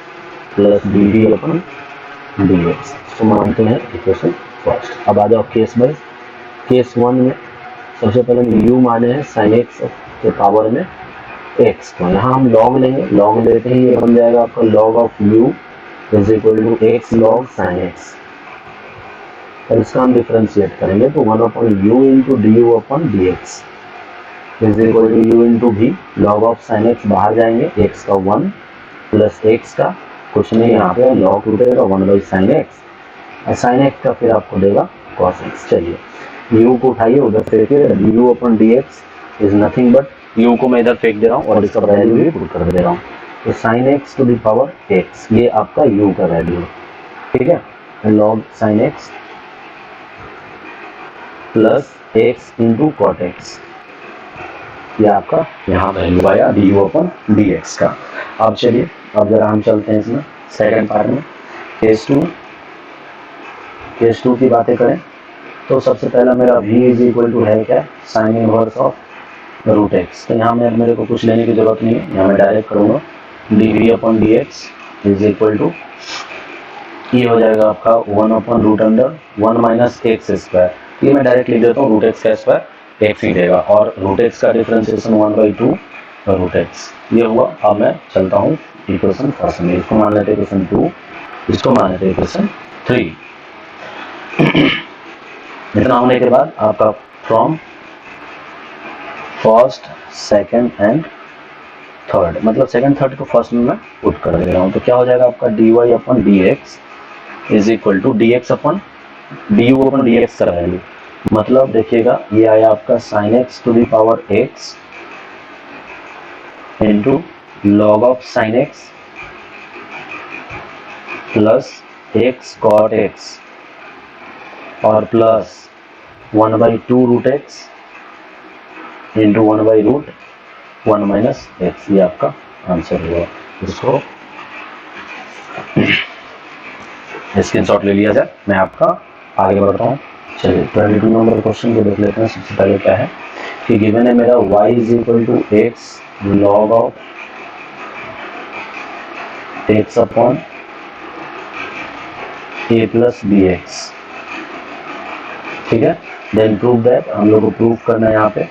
plus d v upon D x, तो मानते हैं इक्वेशन फर्स्ट। अब आ जाओ केस वाइज। केस 1 में सबसे पहले u माने हैं साइन एक्स के पावर में x को, यहाँ हम log लेंगे, log लेते ही ये बन जाएगा आपका log of u is equal to x log sine x, और इसका हम डिफरेंशिएट करेंगे तो 1 upon u into d u upon D x is equal to u into v, log of sine x बाहर जाएंगे, x का 1 प्लस x का कुछ नहीं, यहाँ पे log उठेगा 1 बाई साइन एक्स, और साइन एक्स का फिर आपको देगा कॉस एक्स। चलिए, u को उठाइए उधर फेंकिए, d u upon D x is nothing but, u को मैं इधर फेंक दे रहा हूँ और इसका वैल्यू भी पुट कर दे रहा हूँ, तो sine x to the power x, ये आपका u का वैल्यू है, ठीक है, log sine x plus x into cot x, ये आपका यहाँ वैल्यू आया d u upon D x का। अब चलिए, अब जरा हम चलते हैं इसमें सेकंड पार्ट में, केस 2 की बातें करें तो सबसे पहला मेरा v इज इक्वल टू है क्या, sine inverse of root x, तो यहाँ में मेरे को कुछ लेने की जरूरत नहीं है, यहाँ मैं डायरेक्ट करूँगा d v upon D x is equal to, ये हो जाएगा आपका 1 upon root under 1 minus x square, ये मैं डायरेक्ट लिख देता हूँ, रूट एक्स का स्क्वायर एक्स ही देगा, और रूट एक्स का डिफरेंशिएशन 1/2 रूट एक्स, ये हुआ। अब मैं चलता हूँ इक्वेशन फर्स्ट में, इसको मान लेते हैं इक्वेशन 2, इसको मान लेते हैं इक्वेशन 3। इतना होने के बाद आपका from first second and third, मतलब सेकंड थर्ड को फर्स्ट में मैं पुट कर दे रहा हूँ, तो क्या हो जाएगा आपका dy upon D x is equal to d x upon d u upon D x का वैल्यू, मतलब देखिएगा ये आया आपका sine x to the power x into log of sine x plus x cot x और plus 1/2 root x into 1/√1 minus x, ये आपका answer हुआ। इसको स्क्रीनशॉट ले लिया जाए, मैं आपका आगे बढ़ता हूँ। चलिए 22 नंबर क्वेश्चन को देख लेते हैं। सबसे पहले क्या है कि गिवन है मेरा y is equal to x log of x upon a plus b x, ठीक है। देन प्रूव दैट, हम लोग को प्रूव करना है। यहाँ पे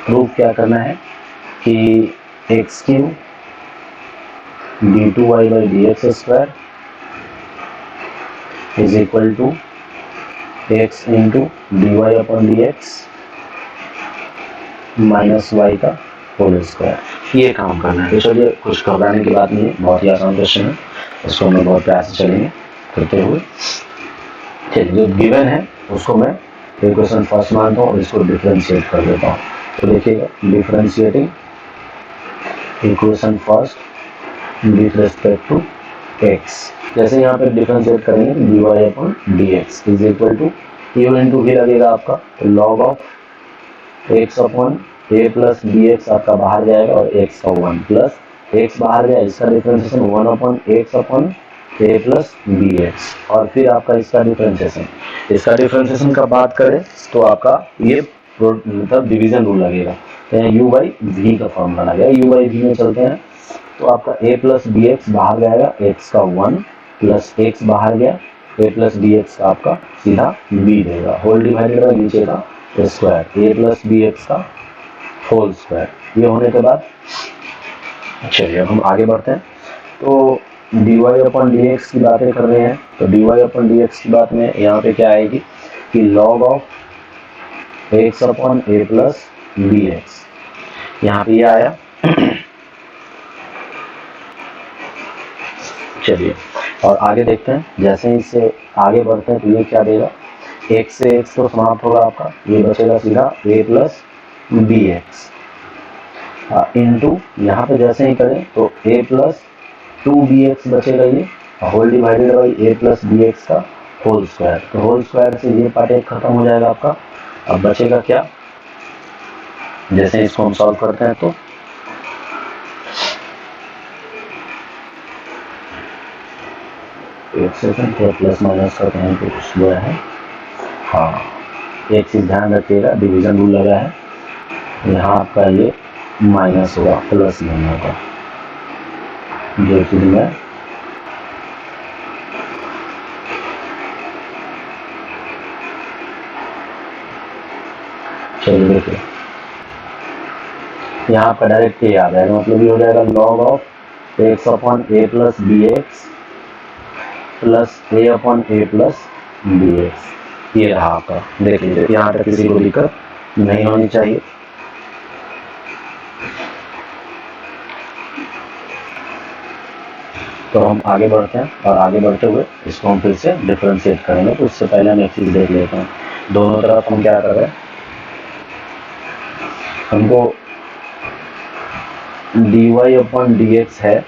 प्रूव क्या करना है कि x cube d2y by D x square is equal to x into D Y upon D x minus y का होल स्क्वायर, ये काम करना है। तो चलिए कुछ घबराने की बात नहीं है, बहुत ही आसान क्वेश्चन है, इसको हम लोग बहुत प्यार से चलेंगे करते हुए। चलिए जो गिवन है उसको मैं इक्वेशन फर्स्ट मानता हूँ और इसको डिफरेंशिएट कर देता हूँ। तो देखिएगा, differentiating equation first with respect to x, जैसे यहाँ पे डिफरेंशिएट करेंगे d Y upon D x is equal to u into ही लगेगा आपका log of x upon a plus b x, आपका बाहर जाएगा और एक्स का 1 प्लस एक्स बाहर गया, इसका differentiation 1 upon x upon a plus b x, और फिर आपका इसका डिफरेंशिएशन का बात करें तो आपका ये मतलब डिवीजन रूल लगेगा, यू बाई वी का फॉर्मूला लगेगा। यू बाई वी में चलते हैं तो आपका a प्लस बी एक्स बाहर जाएगा, x का 1 प्लस x बाहर गया, a प्लस बी एक्स का आपका सीधा b देगा, होल डिवाइडेड बाई नीचे का square, a plus b x का होल स्क्वायर। ये होने के बाद चलिए अब हम आगे बढ़ते हैं। तो dy अपॉन डी एक्स की बातें कर रहे हैं, तो dy अपॉन डी एक्स की बात में यहाँ पे क्या आएगी कि log of x upon a plus b x, यहाँ पे ये आया। चलिए और आगे देखते हैं, जैसे ही इससे आगे बढ़ते हैं तो ये क्या देगा, x से x तो समाप्त होगा आपका, ये बचेगा सीधा a plus b x into यहाँ पे जैसे ही करें तो a प्लस 2bx बचेगा, ये whole divided by a plus b x का होल स्क्वायर। तो होल स्क्वायर से ये पार्ट एक खत्म हो जाएगा आपका। अब बचेगा क्या, जैसे इसको हम सॉल्व करते हैं तो एक सेकंड थोड़ा प्लस माइनस करते हैं तो कुछ हुआ है। हाँ, एक चीज़ ध्यान रखिएगा, डिवीजन रूल लगा है, यहाँ आपका ये माइनस होगा, प्लस नहीं होगा, जो चीज़ में चलिए देखिए यहाँ आपका डायरेक्ट ये आ जाएगा, मतलब ये हो जाएगा log of x upon a plus b x plus a upon a plus b x, ये रहा आपका। देख लीजिए यहाँ तक किसी को दिक्कत नहीं होनी चाहिए। तो हम आगे बढ़ते हैं और आगे बढ़ते हुए इसको हम फिर से डिफरेंशिएट करेंगे। तो उससे पहले हम एक चीज़ देख लेते हैं, दोनों तरफ हम क्या कर रहे हैं, हमको d Y upon D x है,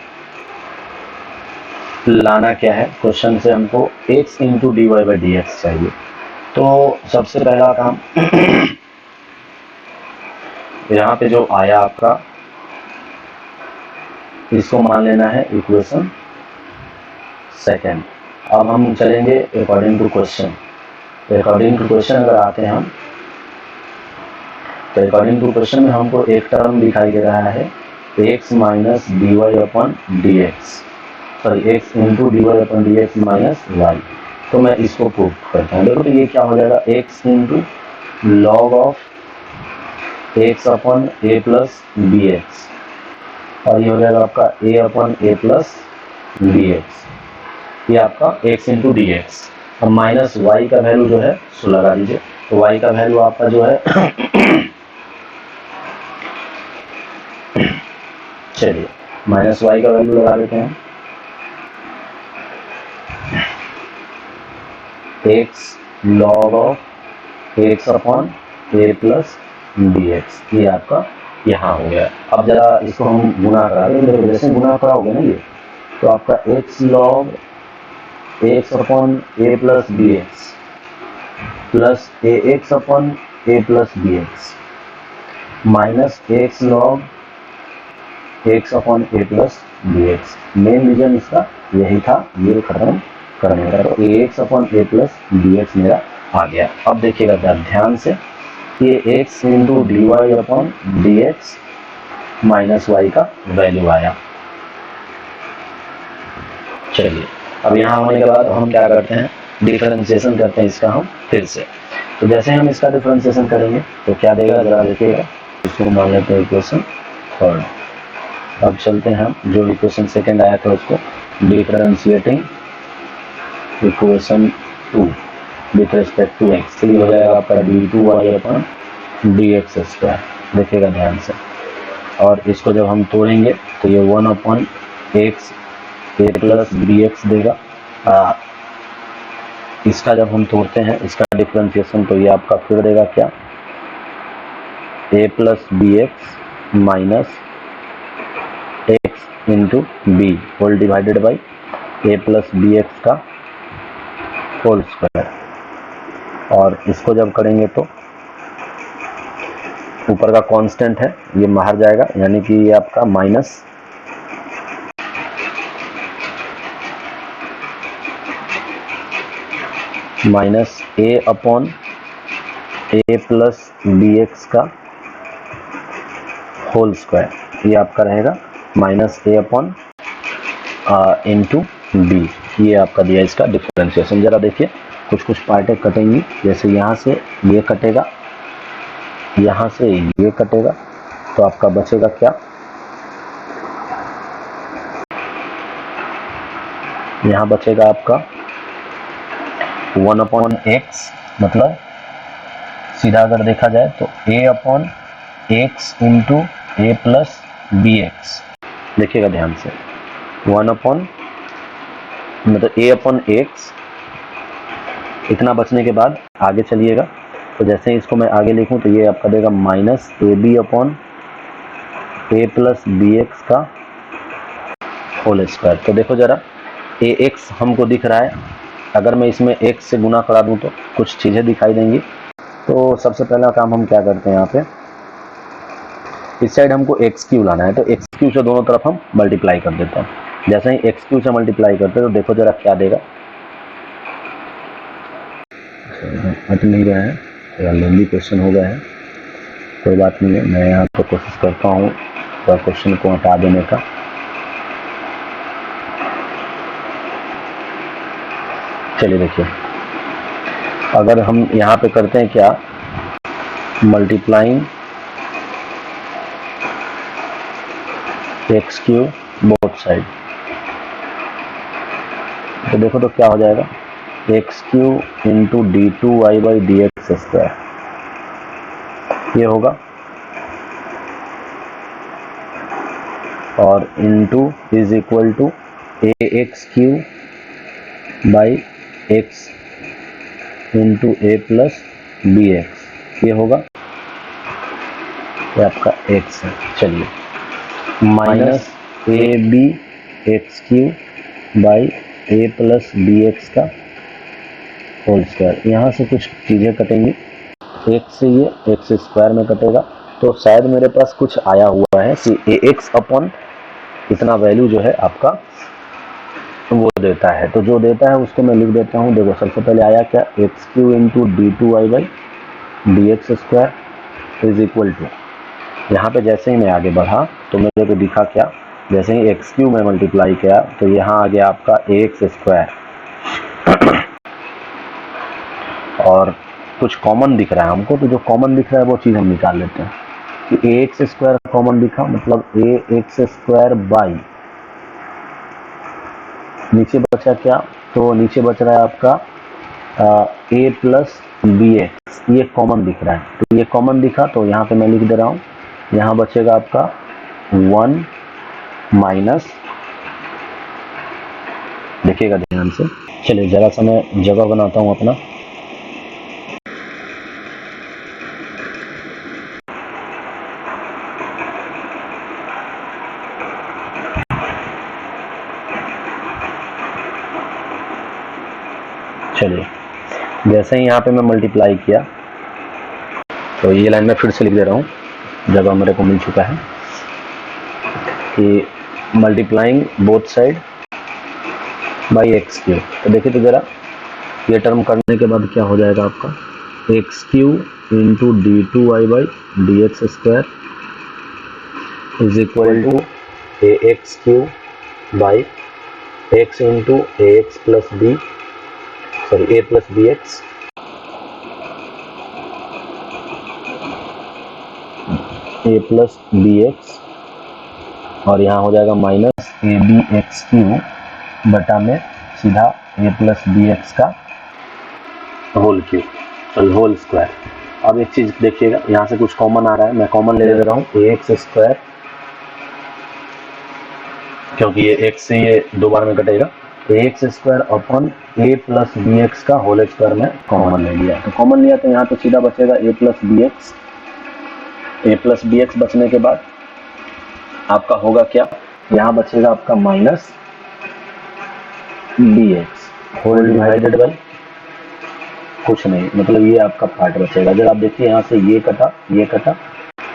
लाना क्या है, क्वेश्चन से हमको x into D Y by D x चाहिए। तो सबसे पहला काम यहाँ पे जो आया आपका, इसको मान लेना है इक्वेशन सेकेंड। अब हम चलेंगे अकॉर्डिंग टू क्वेश्चन। तो अकॉर्डिंग टू क्वेश्चन अगर आते हैं हम, तो अकॉर्डिंग टू क्वेश्चन में हमको एक टर्म दिखाई दे रहा है x minus D Y upon D x, sorry x into D Y upon D x minus y. तो मैं इसको प्रूव करता हूँ। देखो तो ये क्या हो जाएगा, x into log of x upon a plus b x, और ये हो जाएगा आपका a upon a plus b x, ये आपका x इंटू डी एक्स। अब माइनस वाई का वैल्यू जो है सो लगा दीजिए, तो y का वैल्यू आपका जो है चलिए माइनस वाई का वैल्यू लगा देते हैं, x log of x upon a plus D x, ये आपका यहाँ हो गया। अब जरा इसको हम गुना करा दें, जैसे गुना कराओगे ना ये, तो आपका x log x upon a plus b x plus a x upon a plus b x, minus x log x upon a plus b x. Main reason इसका यही था, ये खत्म करने का। तो a x upon a plus b x मेरा आ गया। अब देखिएगा क्या ध्यान से, ये x into D Y upon D x minus y का वैल्यू आया। चलिए अब यहाँ होने के बाद हम क्या करते हैं, डिफरेंशिएशन करते हैं इसका हम फिर से। तो जैसे हम इसका डिफरेंशिएशन करेंगे तो क्या देगा जरा देखिएगा। इसको मान लेते हैं इक्वेशन थर्ड। अब चलते हैं हम, जो इक्वेशन सेकंड आया था उसको differentiating equation two with respect to x. हो जाएगा आपका d two Y upon D x square. देखिएगा ध्यान से। और इसको जब हम तोड़ेंगे तो ये one upon x a plus b x देगा। इसका जब हम तोड़ते हैं इसका डिफरेंशिएशन तो ये आपका फिर देगा क्या, a plus b x minus x into b whole divided by a plus b x का होल स्क्वायर। और इसको जब करेंगे तो ऊपर का कांस्टेंट है ये बाहर जाएगा, यानी कि ये आपका minus A upon a plus b x का होल स्क्वायर। ये आपका रहेगा माइनस ए अपॉन इंटू बी। ये आपका दिया इसका डिफरेंशिएशन। जरा देखिए कुछ कुछ पार्टें कटेंगी, जैसे यहाँ से ये कटेगा, यहाँ से ये कटेगा, तो आपका बचेगा क्या, यहाँ बचेगा आपका वन अपॉन एक्स, मतलब सीधा अगर देखा जाए तो ए upon x into a plus b x. देखिएगा ध्यान से, वन अपॉन मतलब ए अपॉन एक्स। इतना बचने के बाद आगे चलिएगा तो जैसे ही इसको मैं आगे लिखूं तो ये आपका देगा minus A b upon a plus b x का होल स्क्वायर। तो देखो जरा, ए एक्स हमको दिख रहा है, अगर मैं इसमें एक्स से गुना करा दूं तो कुछ चीज़ें दिखाई देंगी। तो सबसे पहला काम हम क्या करते हैं, यहाँ पे इस साइड हमको एक्स क्यू लाना है, तो एक्स क्यू से दोनों तरफ हम मल्टीप्लाई कर देते हैं। जैसे ही एक्स क्यू से मल्टीप्लाई करते हैं तो देखो जरा क्या देगा। हट नहीं रहा है, थोड़ा लंबी क्वेश्चन हो गया है, कोई बात नहीं है। मैं यहाँ पर कोशिश करता हूँ क्वेश्चन को हटा देने का। चलिए देखिए, अगर हम यहाँ पे करते हैं क्या, multiplying x cube both side, तो देखो तो क्या हो जाएगा, x cube into d two Y by D x square. ये होगा, और into is equal to a x cube by x into a plus b x. ये होगा, ये आपका एक्स है। चलिए, minus A b x cube by a plus b x का होल स्क्वायर। यहाँ से कुछ चीज़ें कटेंगी, एक्स से ये एक्स स्क्वायर में कटेगा, तो शायद मेरे पास कुछ आया हुआ है कि ए एक्स अपॉन इतना वैल्यू जो है आपका वो देता है। तो जो देता है उसको मैं लिख देता हूँ। देखो सबसे पहले आया क्या, x cube into d two Y by D x square is equal to, यहाँ पे जैसे ही मैं आगे बढ़ा तो मेरे को दिखा क्या, जैसे ही एक्स क्यू में मल्टीप्लाई किया तो यहाँ आ गया आपका ए एक्स स्क्वायर, और कुछ कॉमन दिख रहा है हमको, तो जो कॉमन दिख रहा है वो चीज़ हम निकाल लेते हैं कि ए एक्स स्क्वायर कॉमन दिखा, मतलब ए एक्स स्क्वायर बाई नीचे बचा क्या, तो नीचे बच रहा है आपका ए प्लस बी एक्स, ये कॉमन दिख रहा है। तो ये कॉमन दिखा तो यहाँ पे मैं लिख दे रहा हूँ, यहाँ बचेगा आपका वन माइनस, देखिएगा ध्यान से। चलिए जरा सा मैं जगह बनाता हूँ अपना। चलिए, जैसे ही यहाँ पे मैं मल्टीप्लाई किया तो ये लाइन में फिर से लिख दे रहा हूँ, जगह मेरे को मिल चुका है कि multiplying both side by x Q. तो देखिए तो ज़रा ये टर्म करने के बाद क्या हो जाएगा आपका, x cube into d two Y by D x square is equal to a x cube by x into a x plus b, sorry a plus b x a plus b x, और यहाँ हो जाएगा minus ए b x cube बटा में सीधा a plus b x का whole cube, sorry whole square. अब एक चीज देखिएगा, यहाँ से कुछ कॉमन आ रहा है, मैं कॉमन ले रहा हूँ ए एक्स स्क्वायर, क्योंकि ये एक्स से ये दो बार में कटेगा, ए x square upon a plus b x का होल स्क्वायर में कॉमन ले लिया। तो कॉमन लिया तो यहाँ तो सीधा बचेगा a plus b x, a plus b x बचने के बाद आपका होगा क्या, यहाँ बचेगा आपका minus b x whole divided by कुछ नहीं, मतलब ये आपका पार्ट बचेगा। जब आप देखिए यहाँ से ये कटा,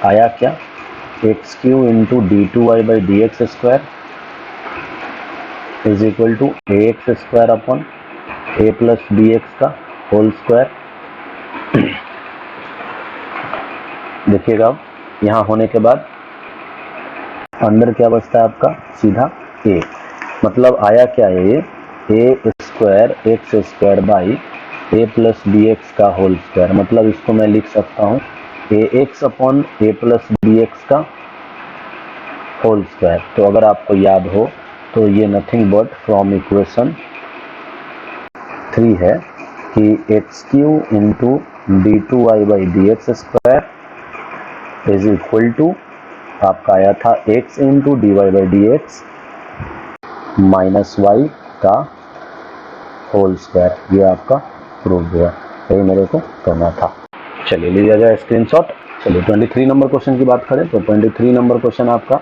आया क्या, x cube into d two Y by D x square is equal to a x square upon a plus b x का होल स्क्वायर। देखिएगा अब यहाँ होने के बाद अंदर क्या बचता है आपका, सीधा ए, मतलब आया क्या है ये, a square x square by a plus b x का होल स्क्वायर, मतलब इसको मैं लिख सकता हूँ a x upon a plus b x का होल स्क्वायर। तो अगर आपको याद हो तो ये नथिंग बट फ्रॉम इक्वेशन 3 है कि x cube into d two Y by D x square is equal to आपका आया था x into D Y by D x minus y का होल स्क्वायर। ये आपका प्रूव हुआ, यही मेरे को करना था। चलिए लिया जाए स्क्रीनशॉट। चलिए 23 नंबर क्वेश्चन की बात करें तो 23 नंबर क्वेश्चन आपका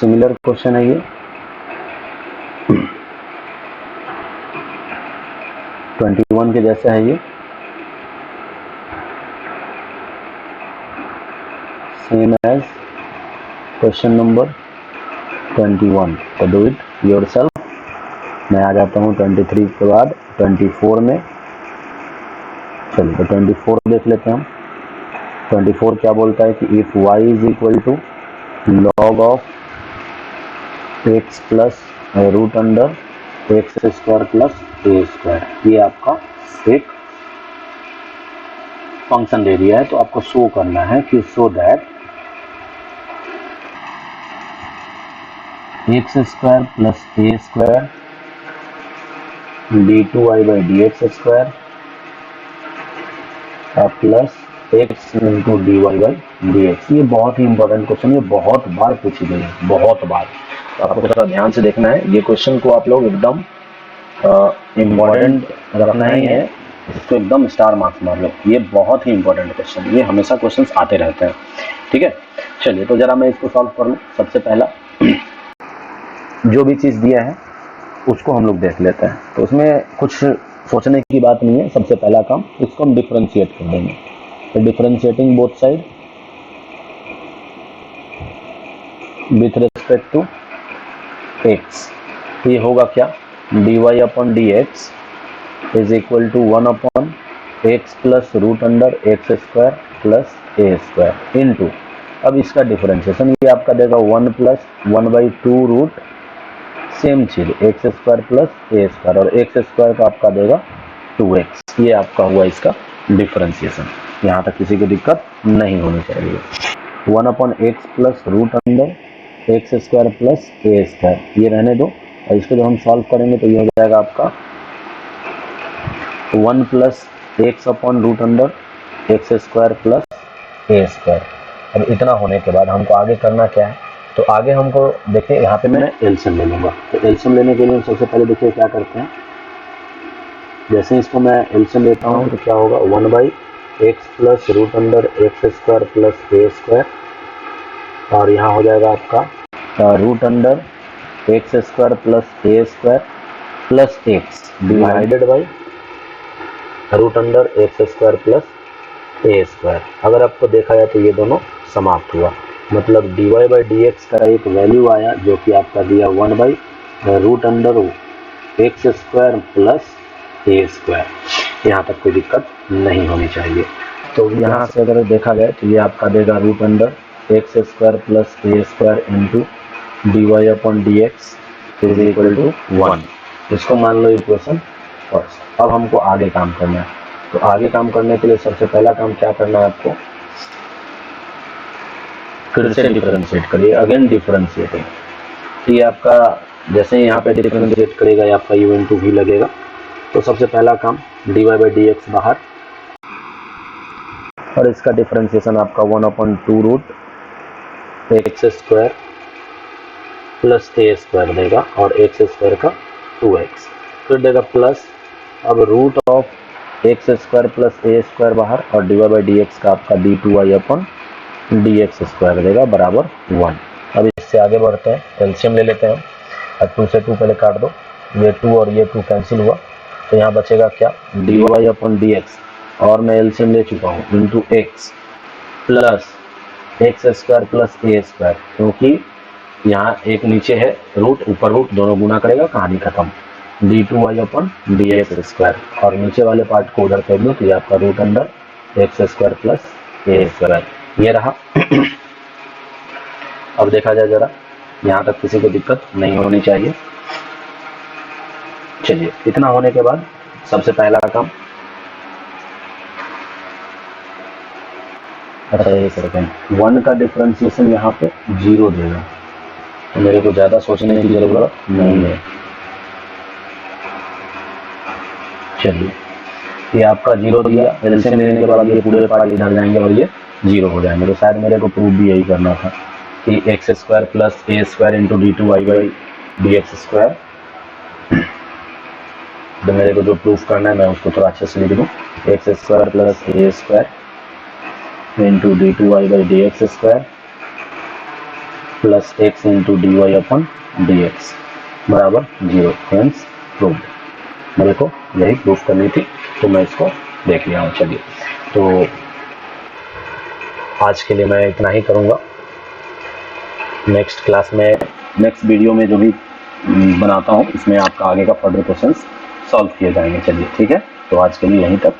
सिमिलर क्वेश्चन है ये। 21 के जैसा है ये, सेम एज क्वेश्चन नंबर 21। तो डू इट योरसेल्फ। मैं आ जाता हूँ 23 के बाद 24 में। चलिए तो 24 देख लेते हैं हम। 24 क्या बोलता है कि if y is equal to log of x plus root under x square plus a square, ये आपका एक फंक्शन दे दिया है। तो आपको शो करना है कि so that x square plus a square d two Y by D x square plus x into D Y by D x. ये बहुत ही इंपॉर्टेंट क्वेश्चन है, बहुत बार पूछी गई है, बहुत बार। तो आपको थोड़ा ध्यान से देखना है, ये क्वेश्चन को आप लोग एकदम इम्पोर्टेंट रखना ही है, इसको एकदम स्टार मार्क्स मार लो। ये बहुत ही इंपॉर्टेंट क्वेश्चन, ये हमेशा क्वेश्चंस आते रहते हैं, ठीक है। चलिए तो जरा मैं इसको सॉल्व कर लूँ। सबसे पहला जो भी चीज़ दिया है उसको हम लोग देख लेते हैं। तो उसमें कुछ सोचने की बात नहीं है। सबसे पहला काम, इसको हम डिफरेंशिएट कर देंगे। तो differentiating both side with respect to x, ये होगा क्या, D Y upon D x is equal to 1 upon x plus root under x square plus a square into, अब इसका डिफरेंशिएशन ये आपका देगा 1 प्लस 1/2 रूट सेम चीज x square plus a square, और एक्स स्क्वायर का आपका देगा 2x। ये आपका हुआ इसका डिफरेंशिएशन। यहाँ तक किसी को दिक्कत नहीं होनी चाहिए। 1 upon x plus root under x square plus a square, ये रहने दो। और इसको जब हम सॉल्व करेंगे तो ये हो जाएगा आपका 1 plus x upon root under x square plus a square. अब इतना होने के बाद हमको आगे करना क्या है, तो आगे हमको देखिए यहाँ पे मैं एलसीएम ले लूँगा। तो एलसीएम लेने के लिए हम सबसे पहले देखिए क्या करते हैं। जैसे ही इसको मैं एलसीएम लेता हूँ तो क्या होगा, 1/x plus root under x square plus a square, और यहाँ हो जाएगा आपका root under x square plus a square plus x divided by root under x square plus a square. अगर आपको देखा जाए तो ये दोनों समाप्त हुआ। मतलब dy बाई डी एक्स का एक वैल्यू आया जो कि आपका दिया 1/√x² प्लस ए स्क्वायर। यहाँ तक कोई दिक्कत नहीं होनी चाहिए। तो यहाँ से अगर देखा जाए तो ये आपका देगा √x² plus a square into dy upon D x is equal to 1। इसको मान लो इक्वेशन फर्स्ट। अब हमको आगे काम करना है। तो आगे काम करने के लिए सबसे पहला काम क्या करना है आपको, फिर से डिफरेंशिएट करिए, अगेन डिफरेंशिएटिंग। ये आपका जैसे ही यहाँ पे डिफरेंशिएट करेगा ये आपका u इंटू वी लगेगा। तो सबसे पहला काम dy बाई डी एक्स बाहर, और इसका डिफरेंशिएशन आपका 1/2√x² प्लस ए स्क्वायर देगा और एक्स स्क्वायर का 2x, फिर देगा प्लस, अब root of x² plus a square बाहर, और dy बाई डी एक्स का आपका d2y upon D x square देगा बराबर 1। अब इससे आगे बढ़ते हैं, एलसीएम ले लेते हैं। अब 2 से 2 पहले काट दो, ये 2 और ये 2 कैंसिल हुआ, तो यहाँ बचेगा क्या, dy अपॉन डी एक्स, और मैं एलसीएम ले चुका हूँ, into x plus x² plus a square, क्योंकि यहाँ एक नीचे है रूट, ऊपर रूट, दोनों गुना करेगा, कहानी खत्म। d2y upon D x square, और नीचे वाले पार्ट को उधर कर दो तो ये आपका √x² प्लस ए स्क्वायर ये रहा। अब देखा जाए जरा, यहाँ तक किसी को दिक्कत नहीं होनी चाहिए। चलिए, इतना होने के बाद सबसे पहला काम, अच्छा एक सेकेंड, 1 का डिफरेंशिएशन यहाँ पे 0 देगा, तो मेरे को ज़्यादा सोचने की जरूरत नहीं है। चलिए, ये आपका 0 दिया, एलसीएम लेने के बाद ये पूरे पार्ट इधर जाएंगे और ये 0 हो जाएंगे। तो शायद मेरे को प्रूफ भी यही करना था कि x² plus a square into d2y by D x square. तो मेरे को जो प्रूफ करना है मैं उसको थोड़ा अच्छे से लिख दूँ, x² plus a square into d2y by D x square plus x into dy upon D x बराबर 0। Hence proved. मेरे को यही प्रूफ करनी थी, तो मैं इसको देख लिया हूँ। चलिए, तो आज के लिए मैं इतना ही करूँगा। नेक्स्ट क्लास में, नेक्स्ट वीडियो में जो भी बनाता हूँ इसमें आपका आगे का फर्दर क्वेश्चंस सॉल्व किए जाएंगे। चलिए ठीक है, तो आज के लिए यहीं तक।